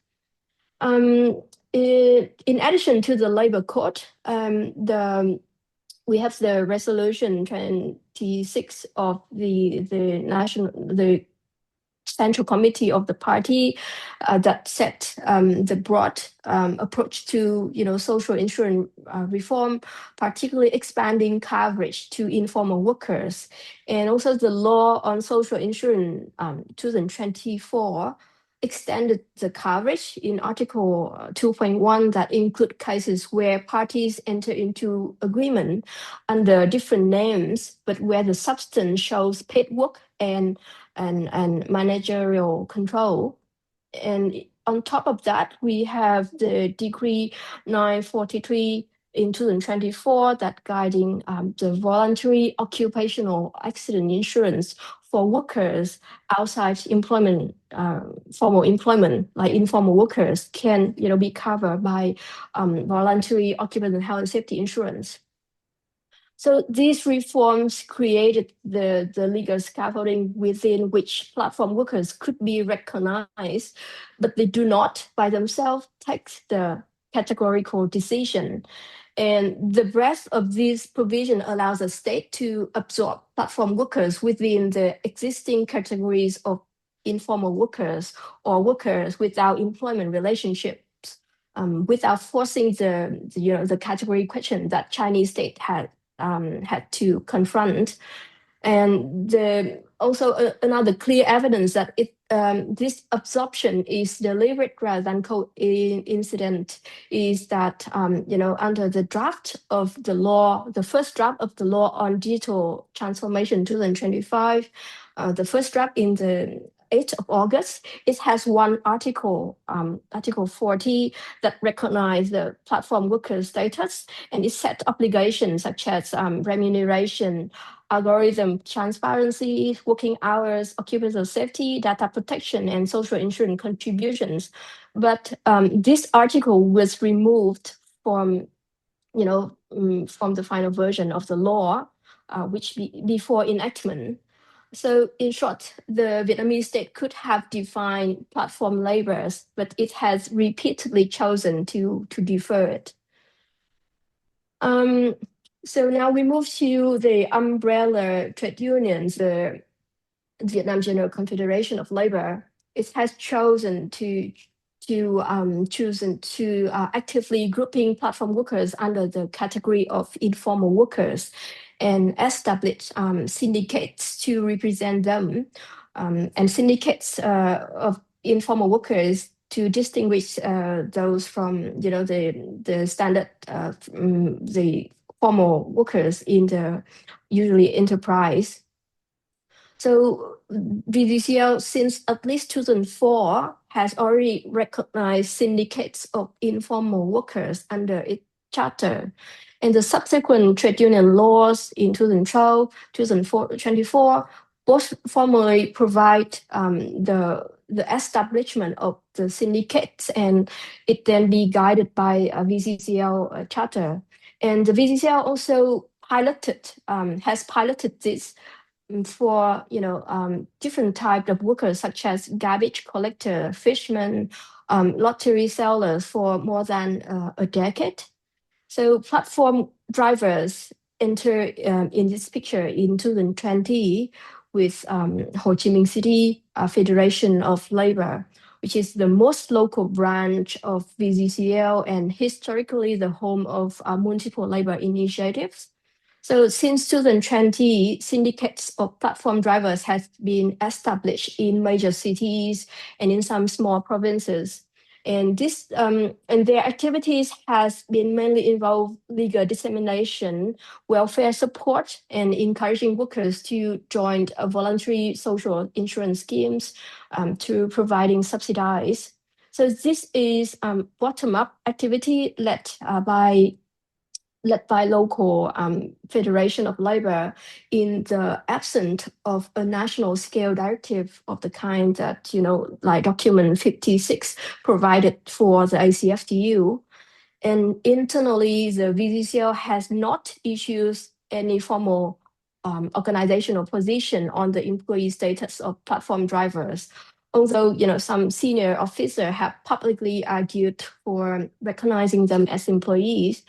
D: In addition to the Labor Code, we have the resolution 26 of the Central Committee of the party that set the broad approach to social insurance reform, particularly expanding coverage to informal workers, and also the law on social insurance 2024 extended the coverage in Article 2.1 that include cases where parties enter into agreement under different names, but where the substance shows paid work and managerial control. And on top of that, we have the Decree 943 in 2024 that guiding the voluntary occupational accident insurance for workers outside employment, formal employment, like informal workers can be covered by voluntary occupational health and safety insurance. So these reforms created the legal scaffolding within which platform workers could be recognized, but they do not by themselves take the categorical decision. And the breadth of this provision allows the state to absorb platform workers within the existing categories of informal workers or workers without employment relationships, without forcing the category question that Chinese state had to confront. And also another clear evidence that this absorption is deliberate rather than coincident is that under the draft of the law, the first draft of the law on digital transformation 2025, the first draft in the 8th of August, it has one article, Article 40, that recognizes the platform worker status, and it set obligations such as remuneration, algorithm transparency, working hours, occupational safety, data protection, and social insurance contributions. But this article was removed from the final version of the law, before enactment. So in short, the Vietnamese state could have defined platform labors, but it has repeatedly chosen to defer it. So now we move to the umbrella trade unions, the Vietnam General Confederation of Labor. It has chosen to actively grouping platform workers under the category of informal workers and establish syndicates to represent them, and syndicates of informal workers to distinguish those from the standard the formal workers in the usually enterprise. So VDCL since at least 2004 has already recognized syndicates of informal workers under its charter. And the subsequent trade union laws in 2012, 2024, both formally provide the establishment of the syndicates, and it then be guided by a VCCL charter. And the VCCL also has piloted this for different types of workers such as garbage collector, fishermen, lottery sellers for more than a decade. So platform drivers enter in this picture in 2020 with Ho Chi Minh City Federation of Labor, which is the most local branch of VCCL and historically the home of multiple labor initiatives. So since 2020, syndicates of platform drivers has been established in major cities and in some small provinces. And this and their activities has been mainly involved legal dissemination, welfare support, and encouraging workers to join voluntary social insurance schemes to providing subsidies. So this is bottom-up activity led by local Federation of Labor in the absence of a national scale directive of the kind that, like document 56 provided for the ACFTU. And internally, the VCCL has not issued any formal organizational position on the employee status of platform drivers. Although, some senior officers have publicly argued for recognizing them as employees.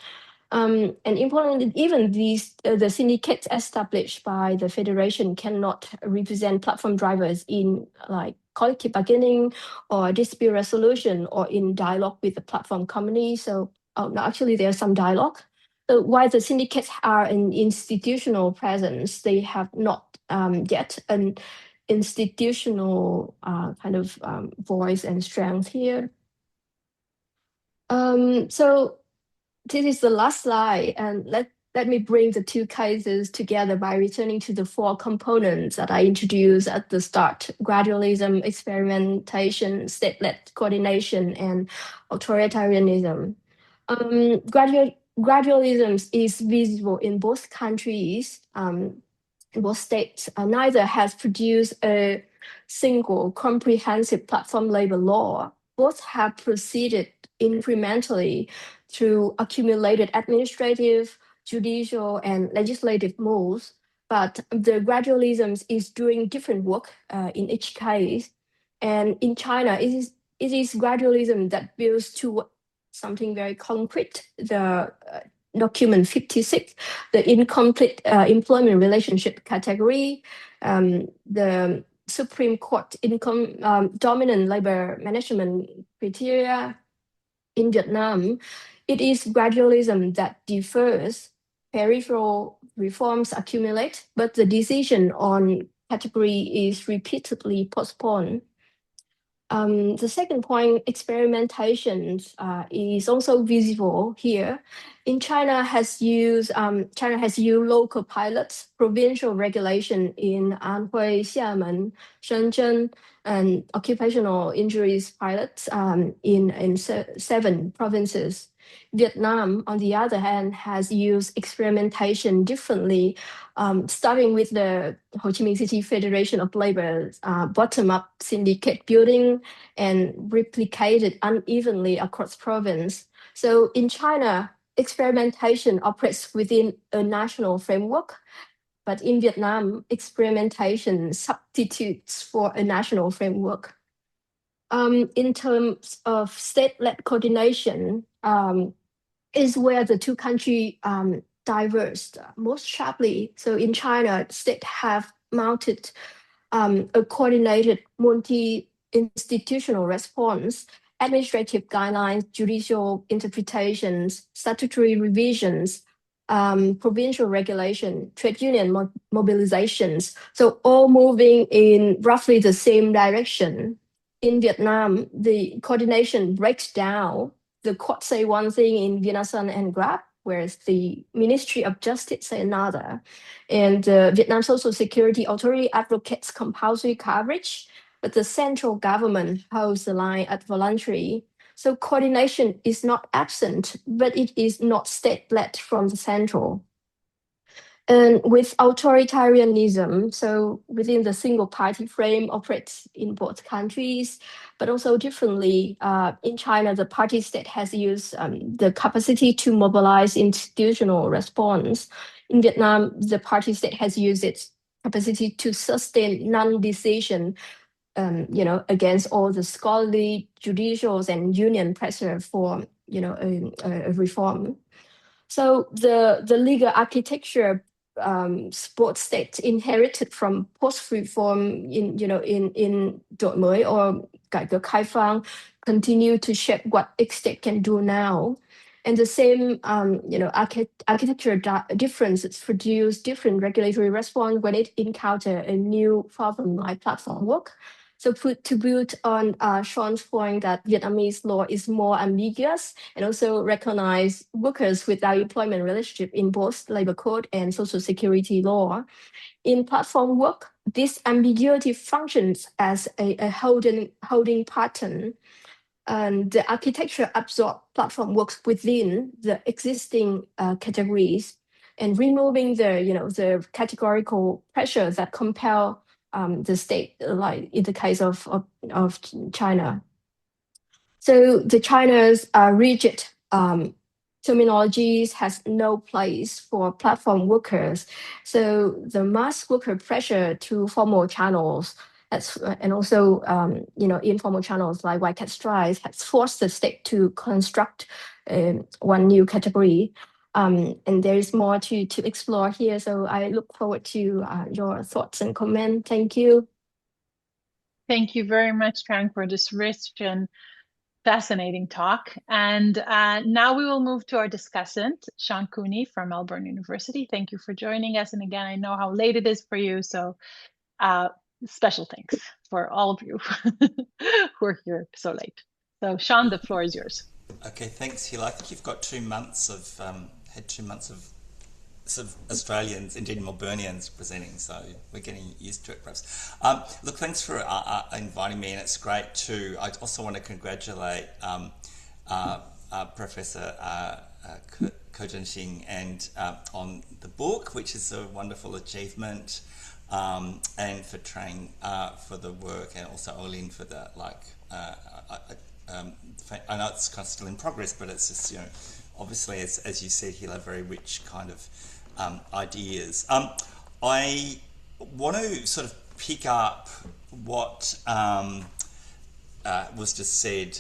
D: And importantly, even the syndicates established by the federation cannot represent platform drivers in like collective bargaining or dispute resolution or in dialogue with the platform company. So actually there's some dialogue. So while the syndicates are an institutional presence, they have not yet institutional kind of voice and strength here. So this is the last slide, and let me bring the two cases together by returning to the four components that I introduced at the start: gradualism, experimentation, state-led coordination, and authoritarianism. Gradualism is visible in both countries, in both states. Neither has produced a single comprehensive platform labor law. Both have proceeded incrementally through accumulated administrative, judicial, and legislative moves, but the gradualism is doing different work in each case. And in China, it is gradualism that builds to something very concrete, the document 56, the incomplete employment relationship category, the Supreme Court dominant labor management criteria. In Vietnam, it is gradualism that differs. Peripheral reforms accumulate, but the decision on category is repeatedly postponed. The second point, experimentation, is also visible here. In China has used local pilots, provincial regulation in Anhui, Xiamen, Shenzhen, and occupational injuries pilots in 7 provinces. Vietnam, on the other hand, has used experimentation differently, starting with the Ho Chi Minh City Federation of Labor's bottom-up syndicate building and replicated unevenly across province. So in China, experimentation operates within a national framework, but in Vietnam, experimentation substitutes for a national framework. In terms of state-led coordination, is where the two countries diverged most sharply. So in China, states have mounted a coordinated multi-institutional response, administrative guidelines, judicial interpretations, statutory revisions, provincial regulation, trade union mobilizations. So all moving in roughly the same direction. In Vietnam, the coordination breaks down. The court say one thing in Vinasun and Grab, whereas the Ministry of Justice say another. And the Vietnam Social Security Authority advocates compulsory coverage, but the central government holds the line at voluntary. So coordination is not absent, but it is not state-led from the central. And with authoritarianism, so within the single party frame operates in both countries, but also differently. In China, the party state has used the capacity to mobilize institutional response. In Vietnam, the party state has used its capacity to sustain non-decision, against all the scholarly, judicial, and union pressure for, a reform. So the legal architecture both states inherited from post-reform in đổi mới or cải cách khai phang continue to shape what state can do now. And the same architecture differences produce different regulatory response when it encounter a new problem like platform work. So to build on Sean's point that Vietnamese law is more ambiguous and also recognize workers without employment relationship in both labor code and social security law. In platform work, this ambiguity functions as a holding pattern, and the architecture absorbs platform works within the existing categories and removing the categorical pressure that compel the state, like in the case of China. So the China's rigid terminologies has no place for platform workers. So the mass worker pressure through formal channels and also informal channels like white cat strikes has forced the state to construct one new category. And there is more to explore here. So I look forward to your thoughts and comments. Thank you.
C: Thank you very much, Trang, for this rich and fascinating talk. And now we will move to our discussant, Sean Cooney from Melbourne University. Thank you for joining us. And again, I know how late it is for you, so special thanks for all of you who are here so late. So Sean, the floor is yours.
F: Okay, thanks, Hila. I think you've got 2 months of, had 2 months of sort of Australians, indeed Melburnians presenting, so we're getting used to it perhaps. Look, thanks for inviting me, and it's great too. I also want to congratulate Professor Zhenxing and on the book, which is a wonderful achievement, and for Trang for the work, and also Olin for the I know it's kind of still in progress, but it's just, you know, obviously, as you said, Hila, very rich kind of ideas. I want to sort of pick up what was just said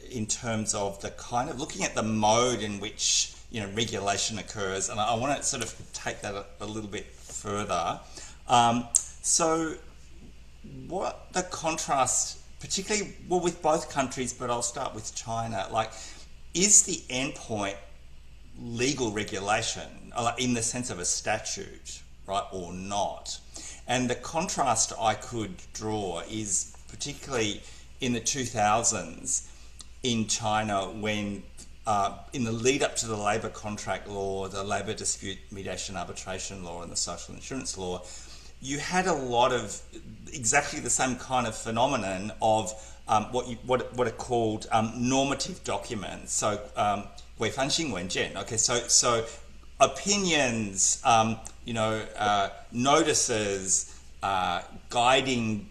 F: in terms of the kind of looking at the mode in which, you know, regulation occurs, and I want to sort of take that a little bit further. So what the contrast, particularly, well, with both countries, but I'll start with China, like, is the endpoint legal regulation, like in the sense of a statute, right, or not? And the contrast I could draw is particularly in the 2000s in China, when in the lead up to the labour contract law, the labour dispute mediation arbitration law, and the social insurance law, you had a lot of exactly the same kind of phenomenon of what are called normative documents. So, 违反新闻件. Okay, so opinions, you know, notices, guiding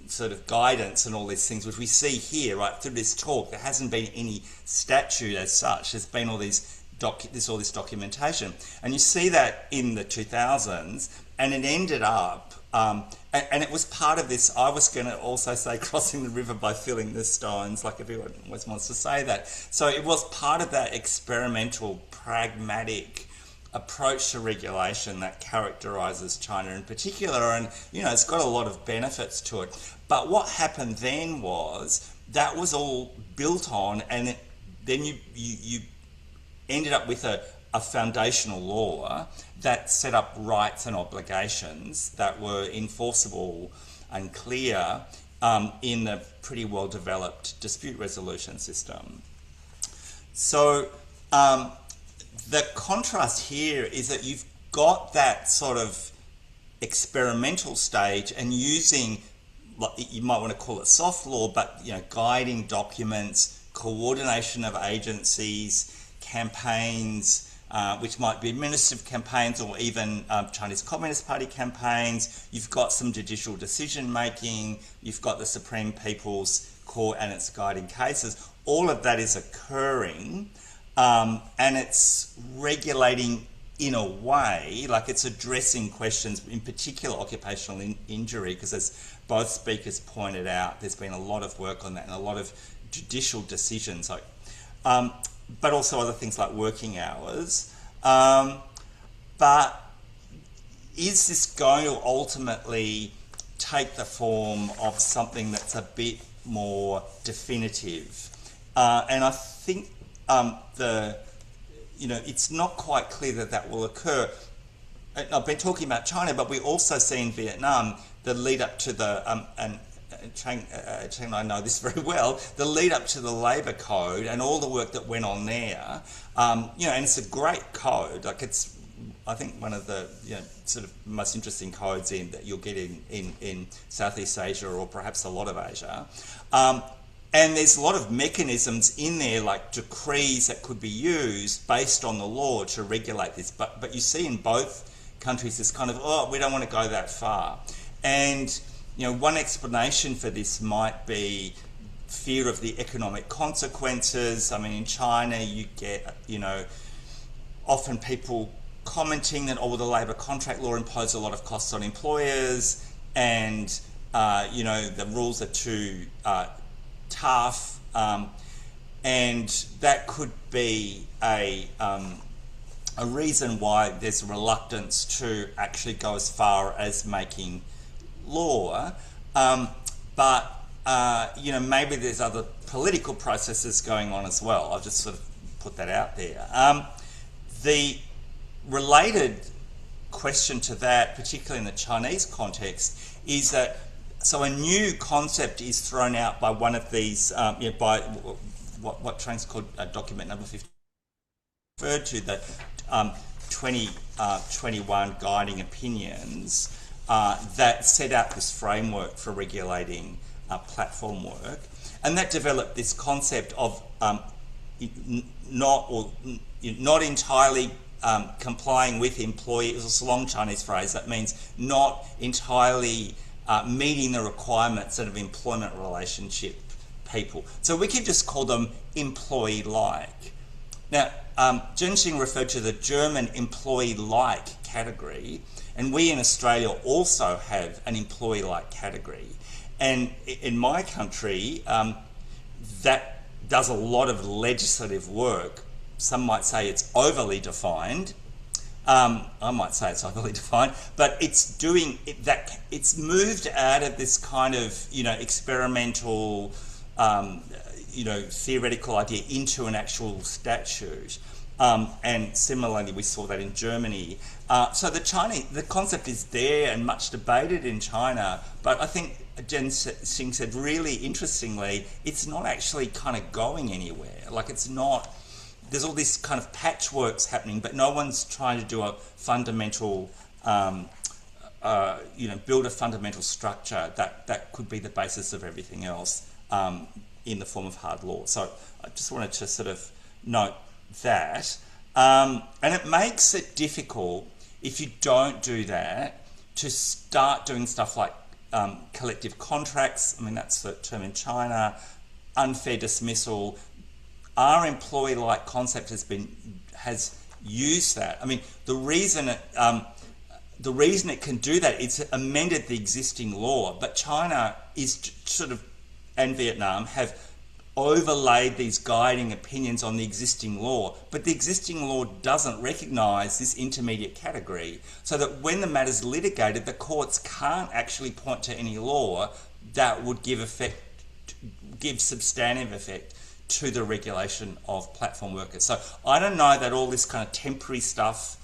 F: sort of guidance, and all these things, which we see here, right, through this talk. There hasn't been any statute as such. There's been all these all this documentation, and you see that in the 2000s, and it ended up, and it was part of this. I was going to also say crossing the river by filling the stones, like everyone always wants to say that. So it was part of that experimental, pragmatic approach to regulation that characterises China in particular, and, you know, it's got a lot of benefits to it. But what happened then was that was all built on, and then you ended up with a foundational law that set up rights and obligations that were enforceable and clear in the pretty well developed dispute resolution system. So the contrast here is that you've got that sort of experimental stage, and using, you might want to call it soft law, but, you know, guiding documents, coordination of agencies, campaigns, which might be administrative campaigns or even Chinese Communist Party campaigns. You've got some judicial decision making, you've got the Supreme People's Court and its guiding cases. All of that is occurring, and it's regulating in a way, like it's addressing questions, in particular occupational injury, because as both speakers pointed out, there's been a lot of work on that and a lot of judicial decisions, like, but also other things like working hours. But is this going to ultimately take the form of something that's a bit more definitive? And I think you know, it's not quite clear that that will occur. I've been talking about China, but we also see in Vietnam the lead up to the, and Trang and I know this very well, the lead up to the labour code and all the work that went on there. You know, and it's a great code. Like, it's, I think, one of the, you know, sort of most interesting codes that you'll get in Southeast Asia, or perhaps a lot of Asia. And there's a lot of mechanisms in there, like decrees that could be used based on the law to regulate this. But you see in both countries this kind of, oh, we don't want to go that far. And, you know, one explanation for this might be fear of the economic consequences. I mean, in China, you get, you know, often people commenting that, oh, the labour contract law imposed a lot of costs on employers, and, you know, the rules are too tough, and that could be a reason why there's a reluctance to actually go as far as making law. But you know, maybe there's other political processes going on as well. I'll just sort of put that out there. The related question to that, particularly in the Chinese context, is that so a new concept is thrown out by one of these, by what Trang's called document number 50, referred to the 2021 guiding opinions that set out this framework for regulating platform work, and that developed this concept of not entirely complying with employees. It's a long Chinese phrase that means not entirely meeting the requirements of employment relationship people. So we could just call them employee-like. Now, Zhenxing referred to the German employee-like category, and we in Australia also have an employee-like category. And in my country, that does a lot of legislative work. Some might say it's overly defined. I might say it's overly defined, but it's doing that. It's moved out of this kind of experimental, theoretical idea into an actual statute. And similarly, we saw that in Germany. So the concept is there and much debated in China, but I think Zhenxing said really interestingly, it's not actually kind of going anywhere. Like it's not. There's all this kind of patchworks happening, but no one's trying to do a fundamental, build a fundamental structure that could be the basis of everything else in the form of hard law. So I just wanted to sort of note that. And it makes it difficult if you don't do that to start doing stuff like collective contracts. I mean, that's the term in China, unfair dismissal. Our employee-like concept has used that. I mean, the reason it can do that, it's amended the existing law, but China is and Vietnam have overlaid these guiding opinions on the existing law, but the existing law doesn't recognise this intermediate category, so that when the matter's litigated, the courts can't actually point to any law that would give substantive effect to the regulation of platform workers. So I don't know that all this kind of temporary stuff,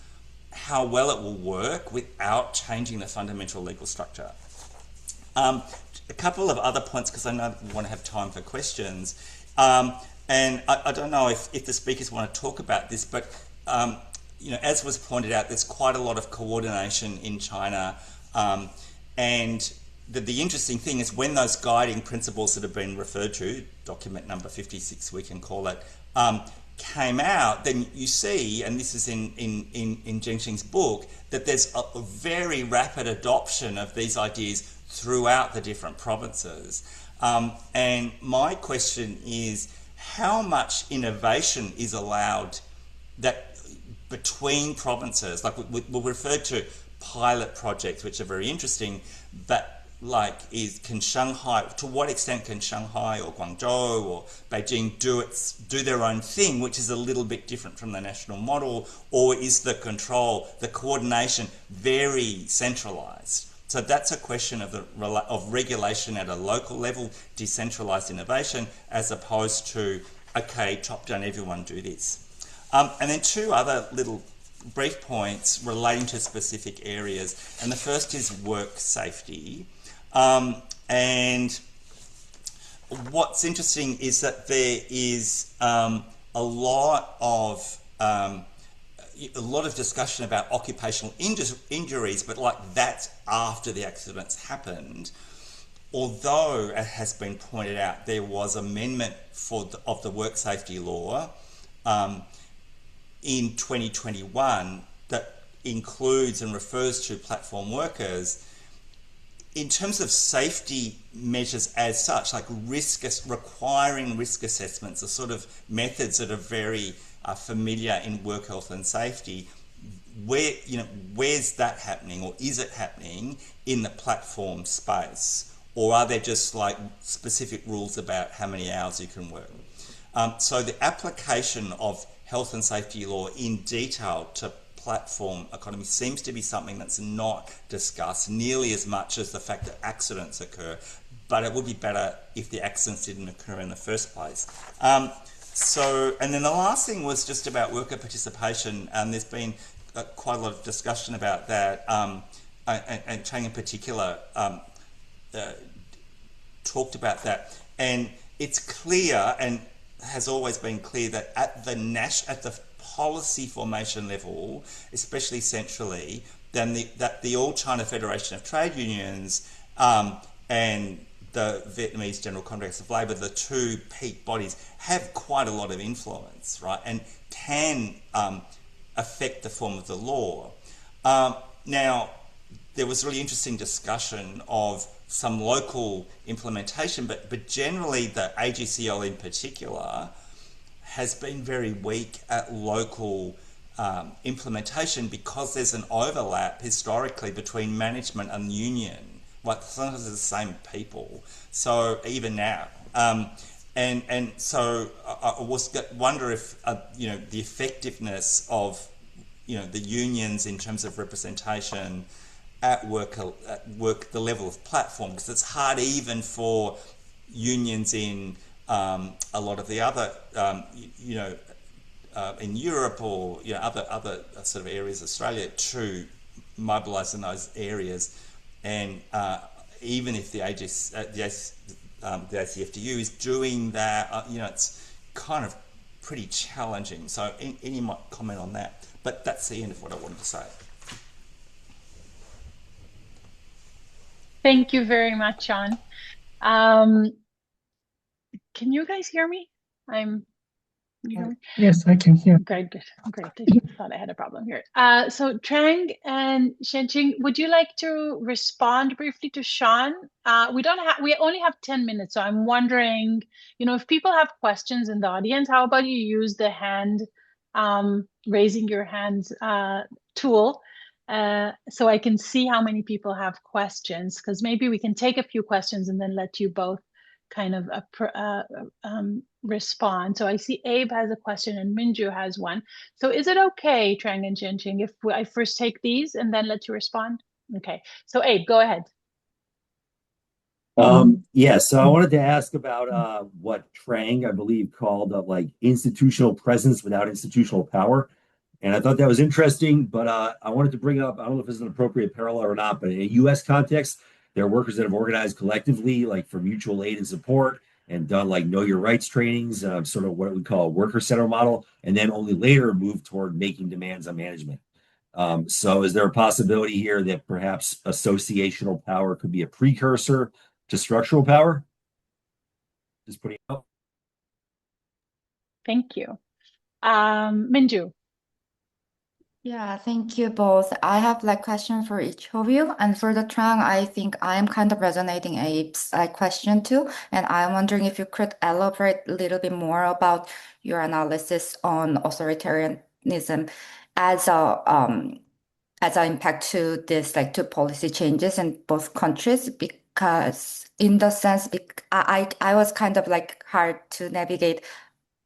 F: how well it will work without changing the fundamental legal structure. A couple of other points, because I know we want to have time for questions. And I don't know if the speakers want to talk about this, but as was pointed out, there's quite a lot of coordination in China, and the interesting thing is when those guiding principles that have been referred to, document number 56 we can call it, came out, then you see, and this is in Zhenxing's book, that there's a very rapid adoption of these ideas throughout the different provinces. And my question is, how much innovation is allowed that between provinces? Like we'll refer to pilot projects, which are very interesting, but can Shanghai, to what extent can Shanghai or Guangzhou or Beijing do their own thing, which is a little bit different from the national model, or is the coordination very centralized? So that's a question of regulation at a local level, decentralized innovation, as opposed to, okay, top down, everyone do this. And then two other little brief points relating to specific areas. And the first is work safety. And what's interesting is that there is a lot of discussion about occupational injuries, but that's after the accidents happened. Although, it has been pointed out, there was amendment of the work safety law in 2021 that includes and refers to platform workers. In terms of safety measures as such, like requiring risk assessments, are sort of methods that are very familiar in work health and safety. Where's that happening, or is it happening in the platform space, or are there just specific rules about how many hours you can work? So the application of health and safety law in detail to platform economy seems to be something that's not discussed nearly as much as the fact that accidents occur, but it would be better if the accidents didn't occur in the first place. And then the last thing was just about worker participation, and there's been quite a lot of discussion about that, and Trang in particular talked about that. And it's clear, and has always been clear, that at the policy formation level, especially centrally, that the All China Federation of Trade Unions and the Vietnamese General Contractors of Labour, the two peak bodies, have quite a lot of influence, right, and can affect the form of the law. Now, there was really interesting discussion of some local implementation, but generally the AGCL in particular has been very weak at local implementation, because there's an overlap historically between management and union. Like, sometimes it's the same people. So even now, and so I wonder if the effectiveness of the unions in terms of representation at work, the level of platform, because it's hard even for unions in a lot of the other in Europe or other sort of areas of Australia to mobilise in those areas. And even if the ACFDU is doing that, it's kind of pretty challenging. So any might comment on that. But that's the end of what I wanted to say.
C: Thank you very much, Sean. Can you guys hear me? You hear me?
B: Yes, I can hear.
C: Great. I thought I had a problem here. So Trang and Zhenxing, would you like to respond briefly to Sean? We only have 10 minutes, so I'm wondering, if people have questions in the audience, how about you use the raising your hands tool, so I can see how many people have questions, because maybe we can take a few questions and then let you both kind of respond. So I see Abe has a question and Minju has one. So is it okay, Trang and Zhenxing, if I first take these and then let you respond? Okay, so Abe, go ahead.
G: Yeah, so I wanted to ask about what Trang, I believe, called like institutional presence without institutional power. And I thought that was interesting, but I wanted to bring up, I don't know if this is an appropriate parallel or not, but in a US context, there are workers that have organized collectively, like for mutual aid and support, and done like know your rights trainings, sort of what we call a worker center model, and then only later move toward making demands on management. So is there a possibility here that perhaps associational power could be a precursor to structural power? Just putting it out.
C: Thank you. Minju.
H: Yeah, thank you both. I have like question for each of you. And for the Trang, I think I'm kind of resonating Abe's question too. And I'm wondering if you could elaborate a little bit more about your analysis on authoritarianism as an impact to this, like to policy changes in both countries, because in the sense, I was kind of like hard to navigate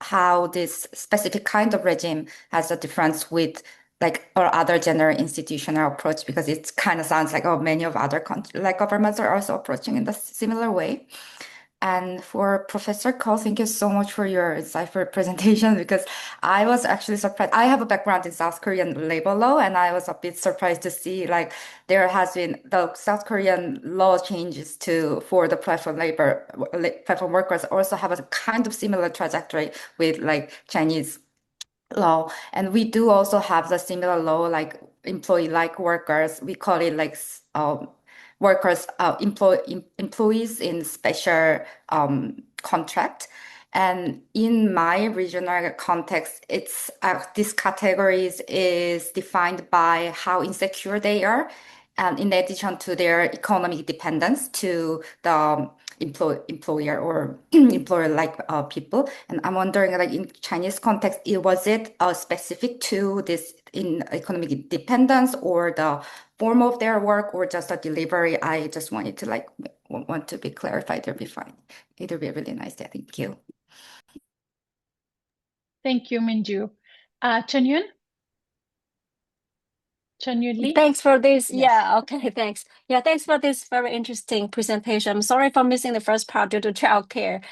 H: how this specific kind of regime has a difference with like or other general institutional approach, because it kind of sounds like, oh, many of other like governments are also approaching in the similar way. And for Professor Ko, thank you so much for your insightful presentation, because I was actually surprised. I have a background in South Korean labor law, and I was a bit surprised to see like there has been the South Korean law changes for the platform workers also have a kind of similar trajectory with like Chinese law. And we do also have the similar law, like employee-like workers. We call it like workers, employees in special contract. And in my regional context, it's this categories is defined by how insecure they are, and in addition to their economic dependence to the employer or employer-like people. And I'm wondering, like in Chinese context, was it specific to this in economic dependence or the form of their work or just a delivery? I just wanted to want to be clarified. It'll be fine. It'll be really nice. Thank you.
C: Thank you, Minju. Chenyun? Chenyun Lee?
I: Thanks for this.
C: Yes.
I: Yeah, okay, thanks. Yeah, thanks for this very interesting presentation. I'm sorry for missing the first part due to childcare.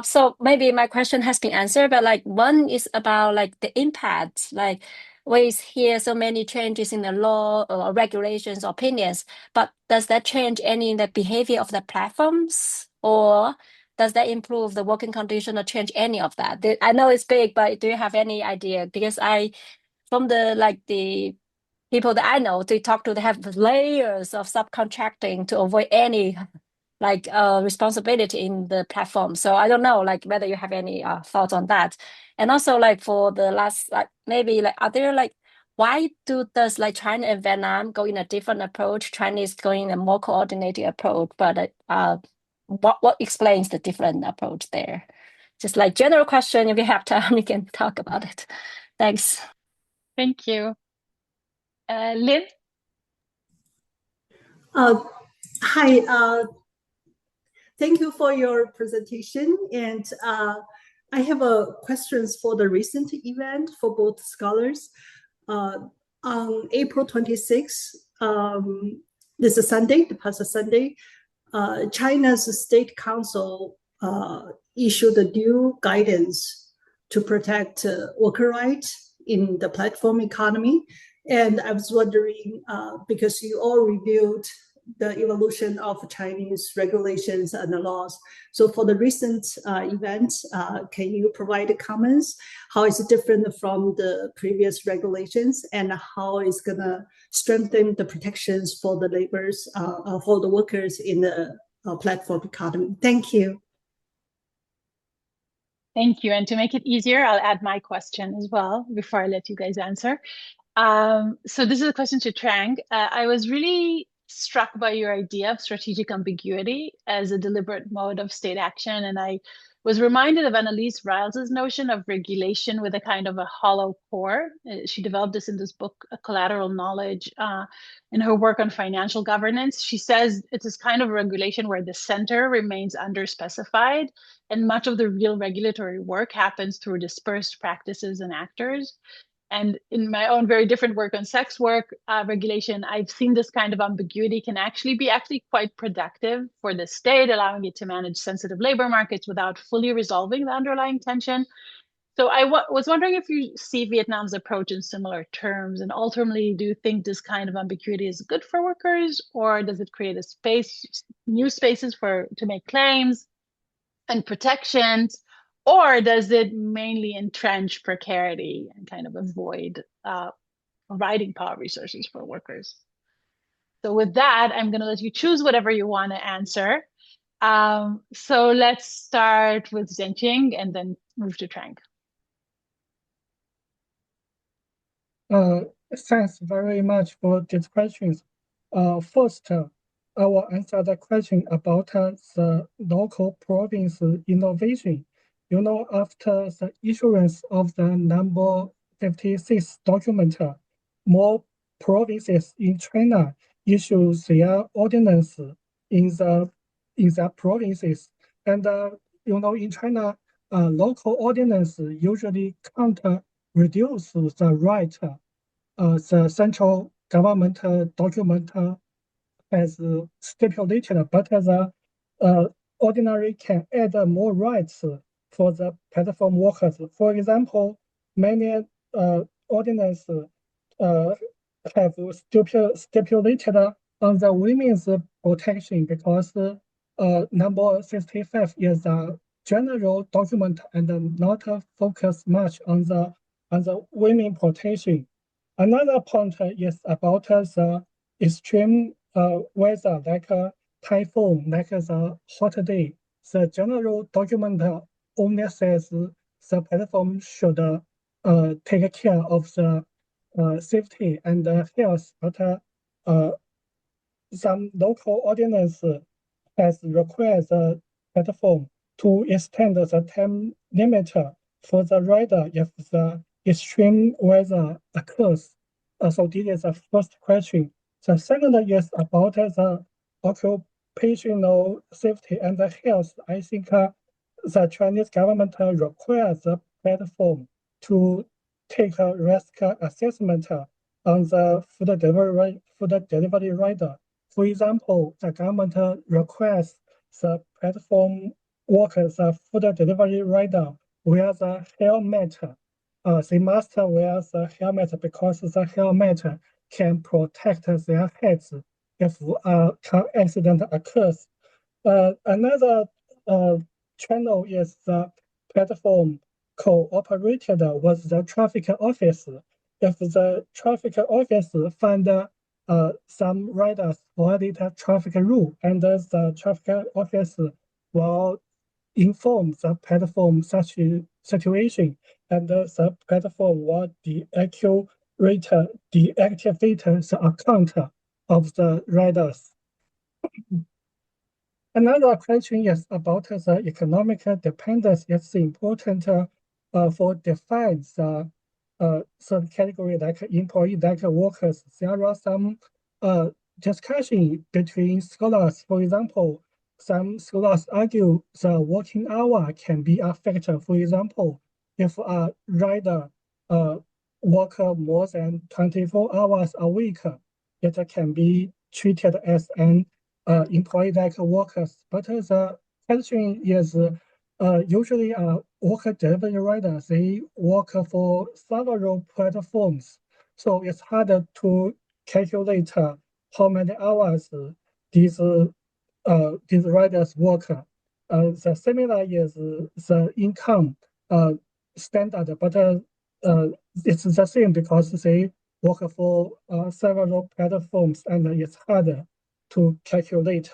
I: So maybe my question has been answered, but like one is about like the impact, like we hear so many changes in the law or regulations, opinions, but does that change any in the behavior of the platforms, or does that improve the working condition or change any of that? I know it's big, but do you have any idea? Because from the people that I know, they have layers of subcontracting to avoid any responsibility in the platform. So I don't know like whether you have any thoughts on that. And also like for the last maybe like are there like why does like China and Vietnam go in a different approach? Chinese going in a more coordinated approach, but what explains the different approach there? Just like general question, if you have time, we can talk about it. Thanks.
C: Thank you. Lynn?
J: Hi, thank you for your presentation. And I have questions for the recent event for both scholars. On April 26th, this is Sunday, the past Sunday, China's State Council issued a new guidance to protect worker rights in the platform economy. And I was wondering, because you all reviewed the evolution of Chinese regulations and the laws. So for the recent events, can you provide comments? How is it different from the previous regulations, and how it's gonna strengthen the protections for the laborers, for the workers in the platform economy? Thank you.
C: Thank you. And to make it easier, I'll add my question as well before I let you guys answer. So this is a question to Trang. I was really struck by your idea of strategic ambiguity as a deliberate mode of state action. And I was reminded of Annalise Riles's notion of regulation with a kind of a hollow core. She developed this in this book, Collateral Knowledge, in her work on financial governance. She says it's this kind of regulation where the center remains underspecified, and much of the real regulatory work happens through dispersed practices and actors. And in my own very different work on sex work regulation, I've seen this kind of ambiguity can actually be quite productive for the state, allowing it to manage sensitive labor markets without fully resolving the underlying tension. So I was wondering if you see Vietnam's approach in similar terms, and ultimately, do you think this kind of ambiguity is good for workers, or does it create new spaces to make claims and protections? Or does it mainly entrench precarity and kind of avoid providing power resources for workers? So with that, I'm going to let you choose whatever you want to answer. So let's start with Zhenxing and then move to Trang.
B: Thanks very much for these questions. First, I will answer the question about the local province innovation. You know, after the issuance of the number 56 document, more provinces in China issue their ordinance in the provinces. And you know, in China, local ordinance usually can't reduce the right the central government document has stipulated, but the ordinary can add more rights for the platform workers. For example, many ordinance have stipulated on the women's protection because number 65 is a general document and not focus much on the women protection. Another point is about the extreme weather, like a typhoon, like the hot day. The general document only says the platform should take care of the safety and health, but some local ordinance has required the platform to extend the time limit for the rider if the extreme weather occurs. So this is the first question. The second is about the occupational safety and the health. I think the Chinese government requires the platform to take a risk assessment on the food delivery rider. For example, the government requires the platform workers, food delivery rider wear the helmet. They must wear the helmet because the helmet can protect their heads if a car accident occurs. Another channel is the platform cooperated with the traffic office. If the traffic office find some riders violate traffic rule, and the traffic office will inform the platform such situation, and the platform will deactivate the account of the riders. Another question is about the economic dependence. It's important for define the certain category like employee, like workers. There are some discussion between scholars. For example, some scholars argue the working hour can be a factor. For example, if a rider work more than 24 hours a week, it can be treated as an employee like workers. But the question is usually worker delivery riders, they work for several platforms. So it's harder to calculate how many hours these riders work. The similar is the income standard, but it's the same because they work for several platforms and it's harder to calculate.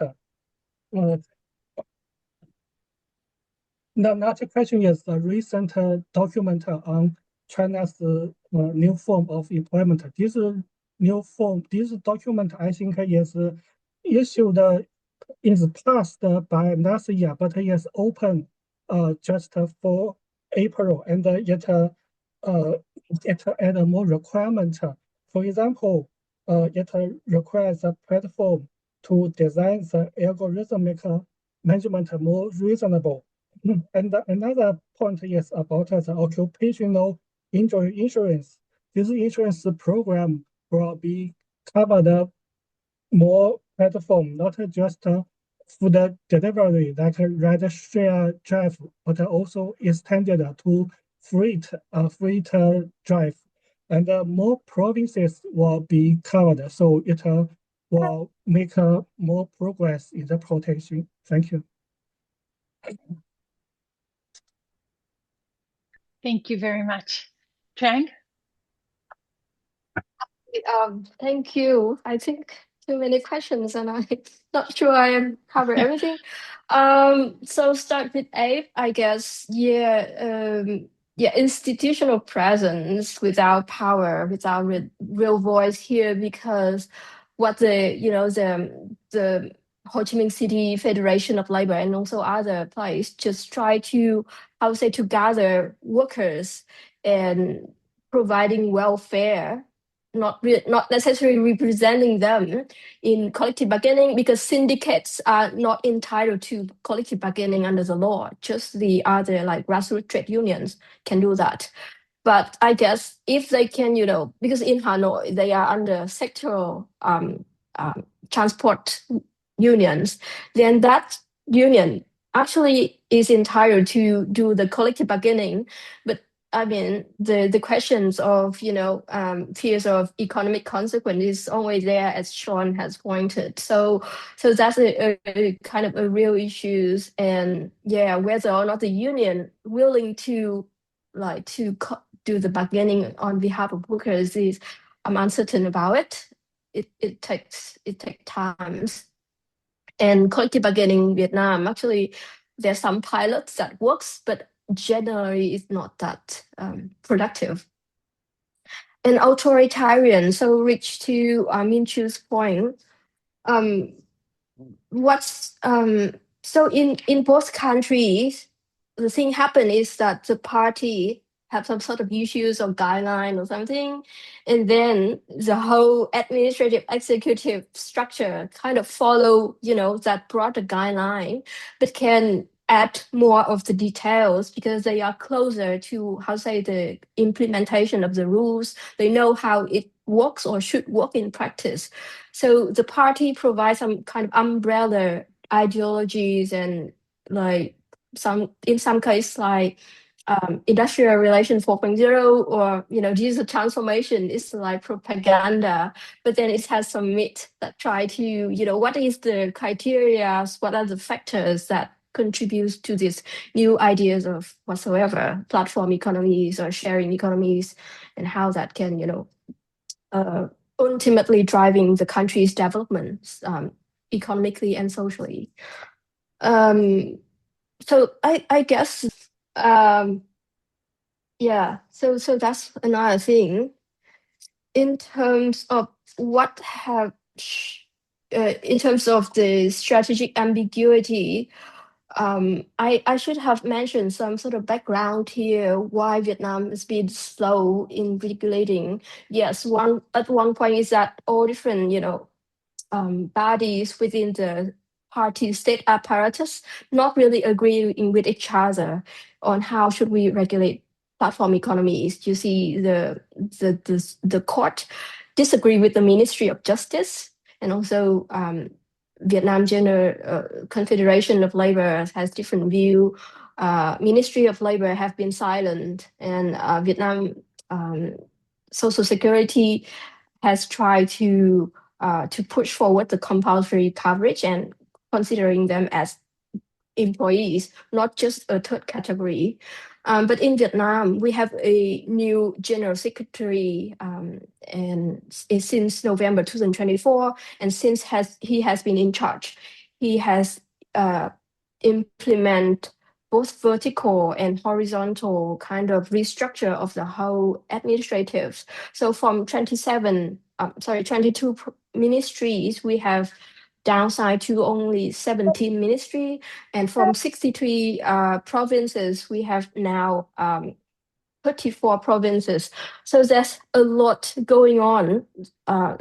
B: The next question is the recent document on China's new form of employment. This document, I think, is issued is passed by last year, but it is open just for April, and it add more requirement. For example, it requires a platform to design the algorithmic management more reasonable. And another point is about the occupational injury insurance. This insurance program will be covered more platform, not just food delivery like ride share drive, but also extended to freight drive. And more provinces will be covered, so it will make more progress in the protection. Thank you.
C: Thank you very much. Trang?
D: Thank you. I think too many questions, and I'm not sure I cover everything. So start with A, I guess. Yeah, institutional presence without power, without real voice here, because what the Ho Chi Minh City Federation of Labor and also other place just try to, I would say, to gather workers and providing welfare, not necessarily representing them in collective bargaining, because syndicates are not entitled to collective bargaining under the law. Just the other like grassroots trade unions can do that. But I guess if they can, because in Hanoi they are under sectoral transport unions, then that union actually is entitled to do the collective bargaining. But I mean, the questions of fears of economic consequence is always there, as Sean has pointed. So that's a kind of a real issues, and whether or not the union willing to do the bargaining on behalf of workers is, I'm uncertain about it. It takes times. And collective bargaining in Vietnam, actually, there's some pilots that works, but generally it's not that productive. And authoritarian, so reach to Min Chu's point, so in both countries, the thing happen is that the party have some sort of issues or guideline or something, and then the whole administrative executive structure kind of follow that broader guideline, but can add more of the details because they are closer to the implementation of the rules. They know how it works or should work in practice. So the party provides some kind of umbrella ideologies and in some case like industrial relation 4.0 or digital transformation is like propaganda, but then it has some myth that try to what is the criteria, what are the factors that contributes to these new ideas of whatsoever platform economies or sharing economies, and how that can ultimately driving the country's development economically and socially. So I guess yeah, so that's another thing. In terms of in terms of the strategic ambiguity, I should have mentioned some sort of background here why Vietnam has been slow in regulating. Yes, at one point is that all different bodies within the party state apparatus not really agreeing with each other on how should we regulate platform economies. You see the court disagree with the Ministry of Justice, and also Vietnam General Confederation of Labor has different view. Ministry of Labor have been silent, and Vietnam Social Security has tried to push forward the compulsory coverage and considering them as employees, not just a third category. But in Vietnam, we have a new general secretary, and since November 2024, and since he has been in charge, he has implement both vertical and horizontal kind of restructure of the whole administrative. So from 22 ministries, we have downside to only 17 ministry, and from 63 provinces, we have now 34 provinces. So there's a lot going on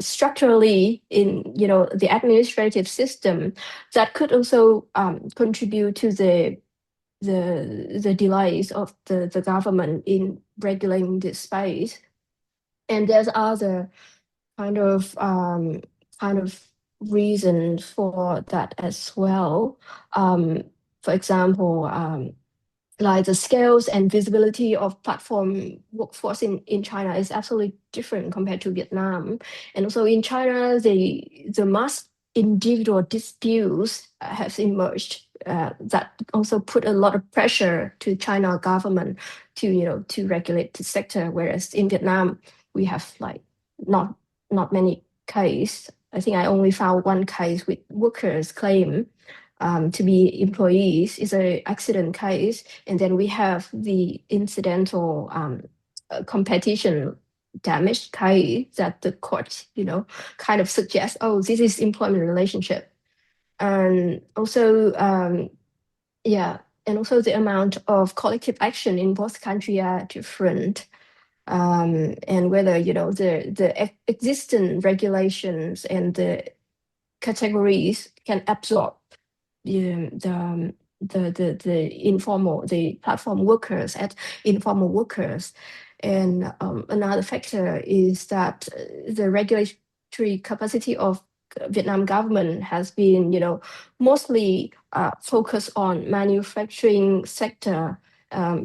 D: structurally in the administrative system that could also contribute to the delays of the government in regulating this space. And there's other kind of reasons for that as well. For example, like the scales and visibility of platform workforce in China is absolutely different compared to Vietnam. And also in China, the mass individual disputes have emerged that also put a lot of pressure to China government to regulate the sector. Whereas in Vietnam, we have like not many cases. I think I only found one case with workers claim to be employees is an accident case, and then we have the incidental competition damage case that the court kind of suggests, oh, this is employment relationship. And also and also the amount of collective action in both countries are different. And whether the existing regulations and the categories can absorb the platform workers as informal workers. And another factor is that the regulatory capacity of Vietnam government has been mostly focused on manufacturing sector,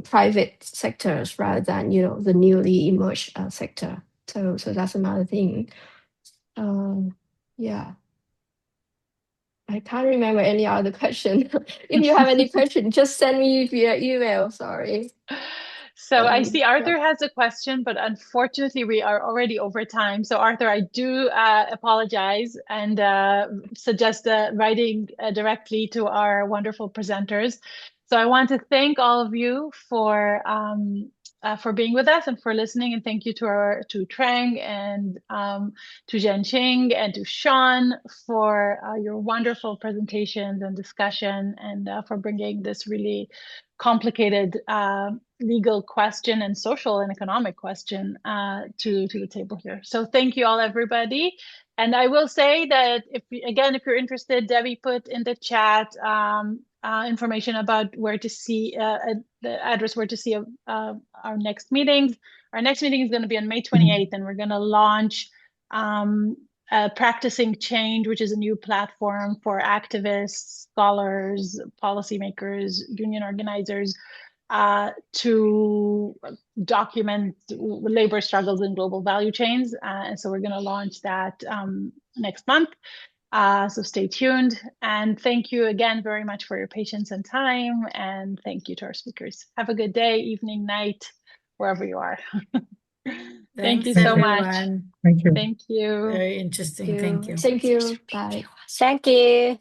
D: private sectors, rather than the newly emerged sector. So that's another thing. Yeah, I can't remember any other question. If you have any question, just send me via email. Sorry.
C: So I see Arthur has a question, but unfortunately we are already over time. So Arthur, I do apologize and suggest writing directly to our wonderful presenters. So I want to thank all of you for being with us and for listening, and thank you to Trang and to Zhenxing and to Sean for your wonderful presentations and discussion, and for bringing this really complicated legal question and social and economic question to the table here. So thank you all, everybody. And I will say that if you're interested, Debbie put in the chat information about where to see the address where to see our next meetings. Our next meeting is going to be on May 28th, and we're going to launch Practicing Change, which is a new platform for activists, scholars, policymakers, union organizers to document labor struggles in global value chains. And so we're going to launch that next month. So stay tuned. And thank you again very much for your patience and time. And thank you to our speakers. Have a good day, evening, night, wherever you are. Thank you
K: Thanks,
C: so much.
K: everyone.
B: Thank you.
C: Thank you.
K: Very interesting. Thank you.
D: Thank you. Bye.
I: Thank you.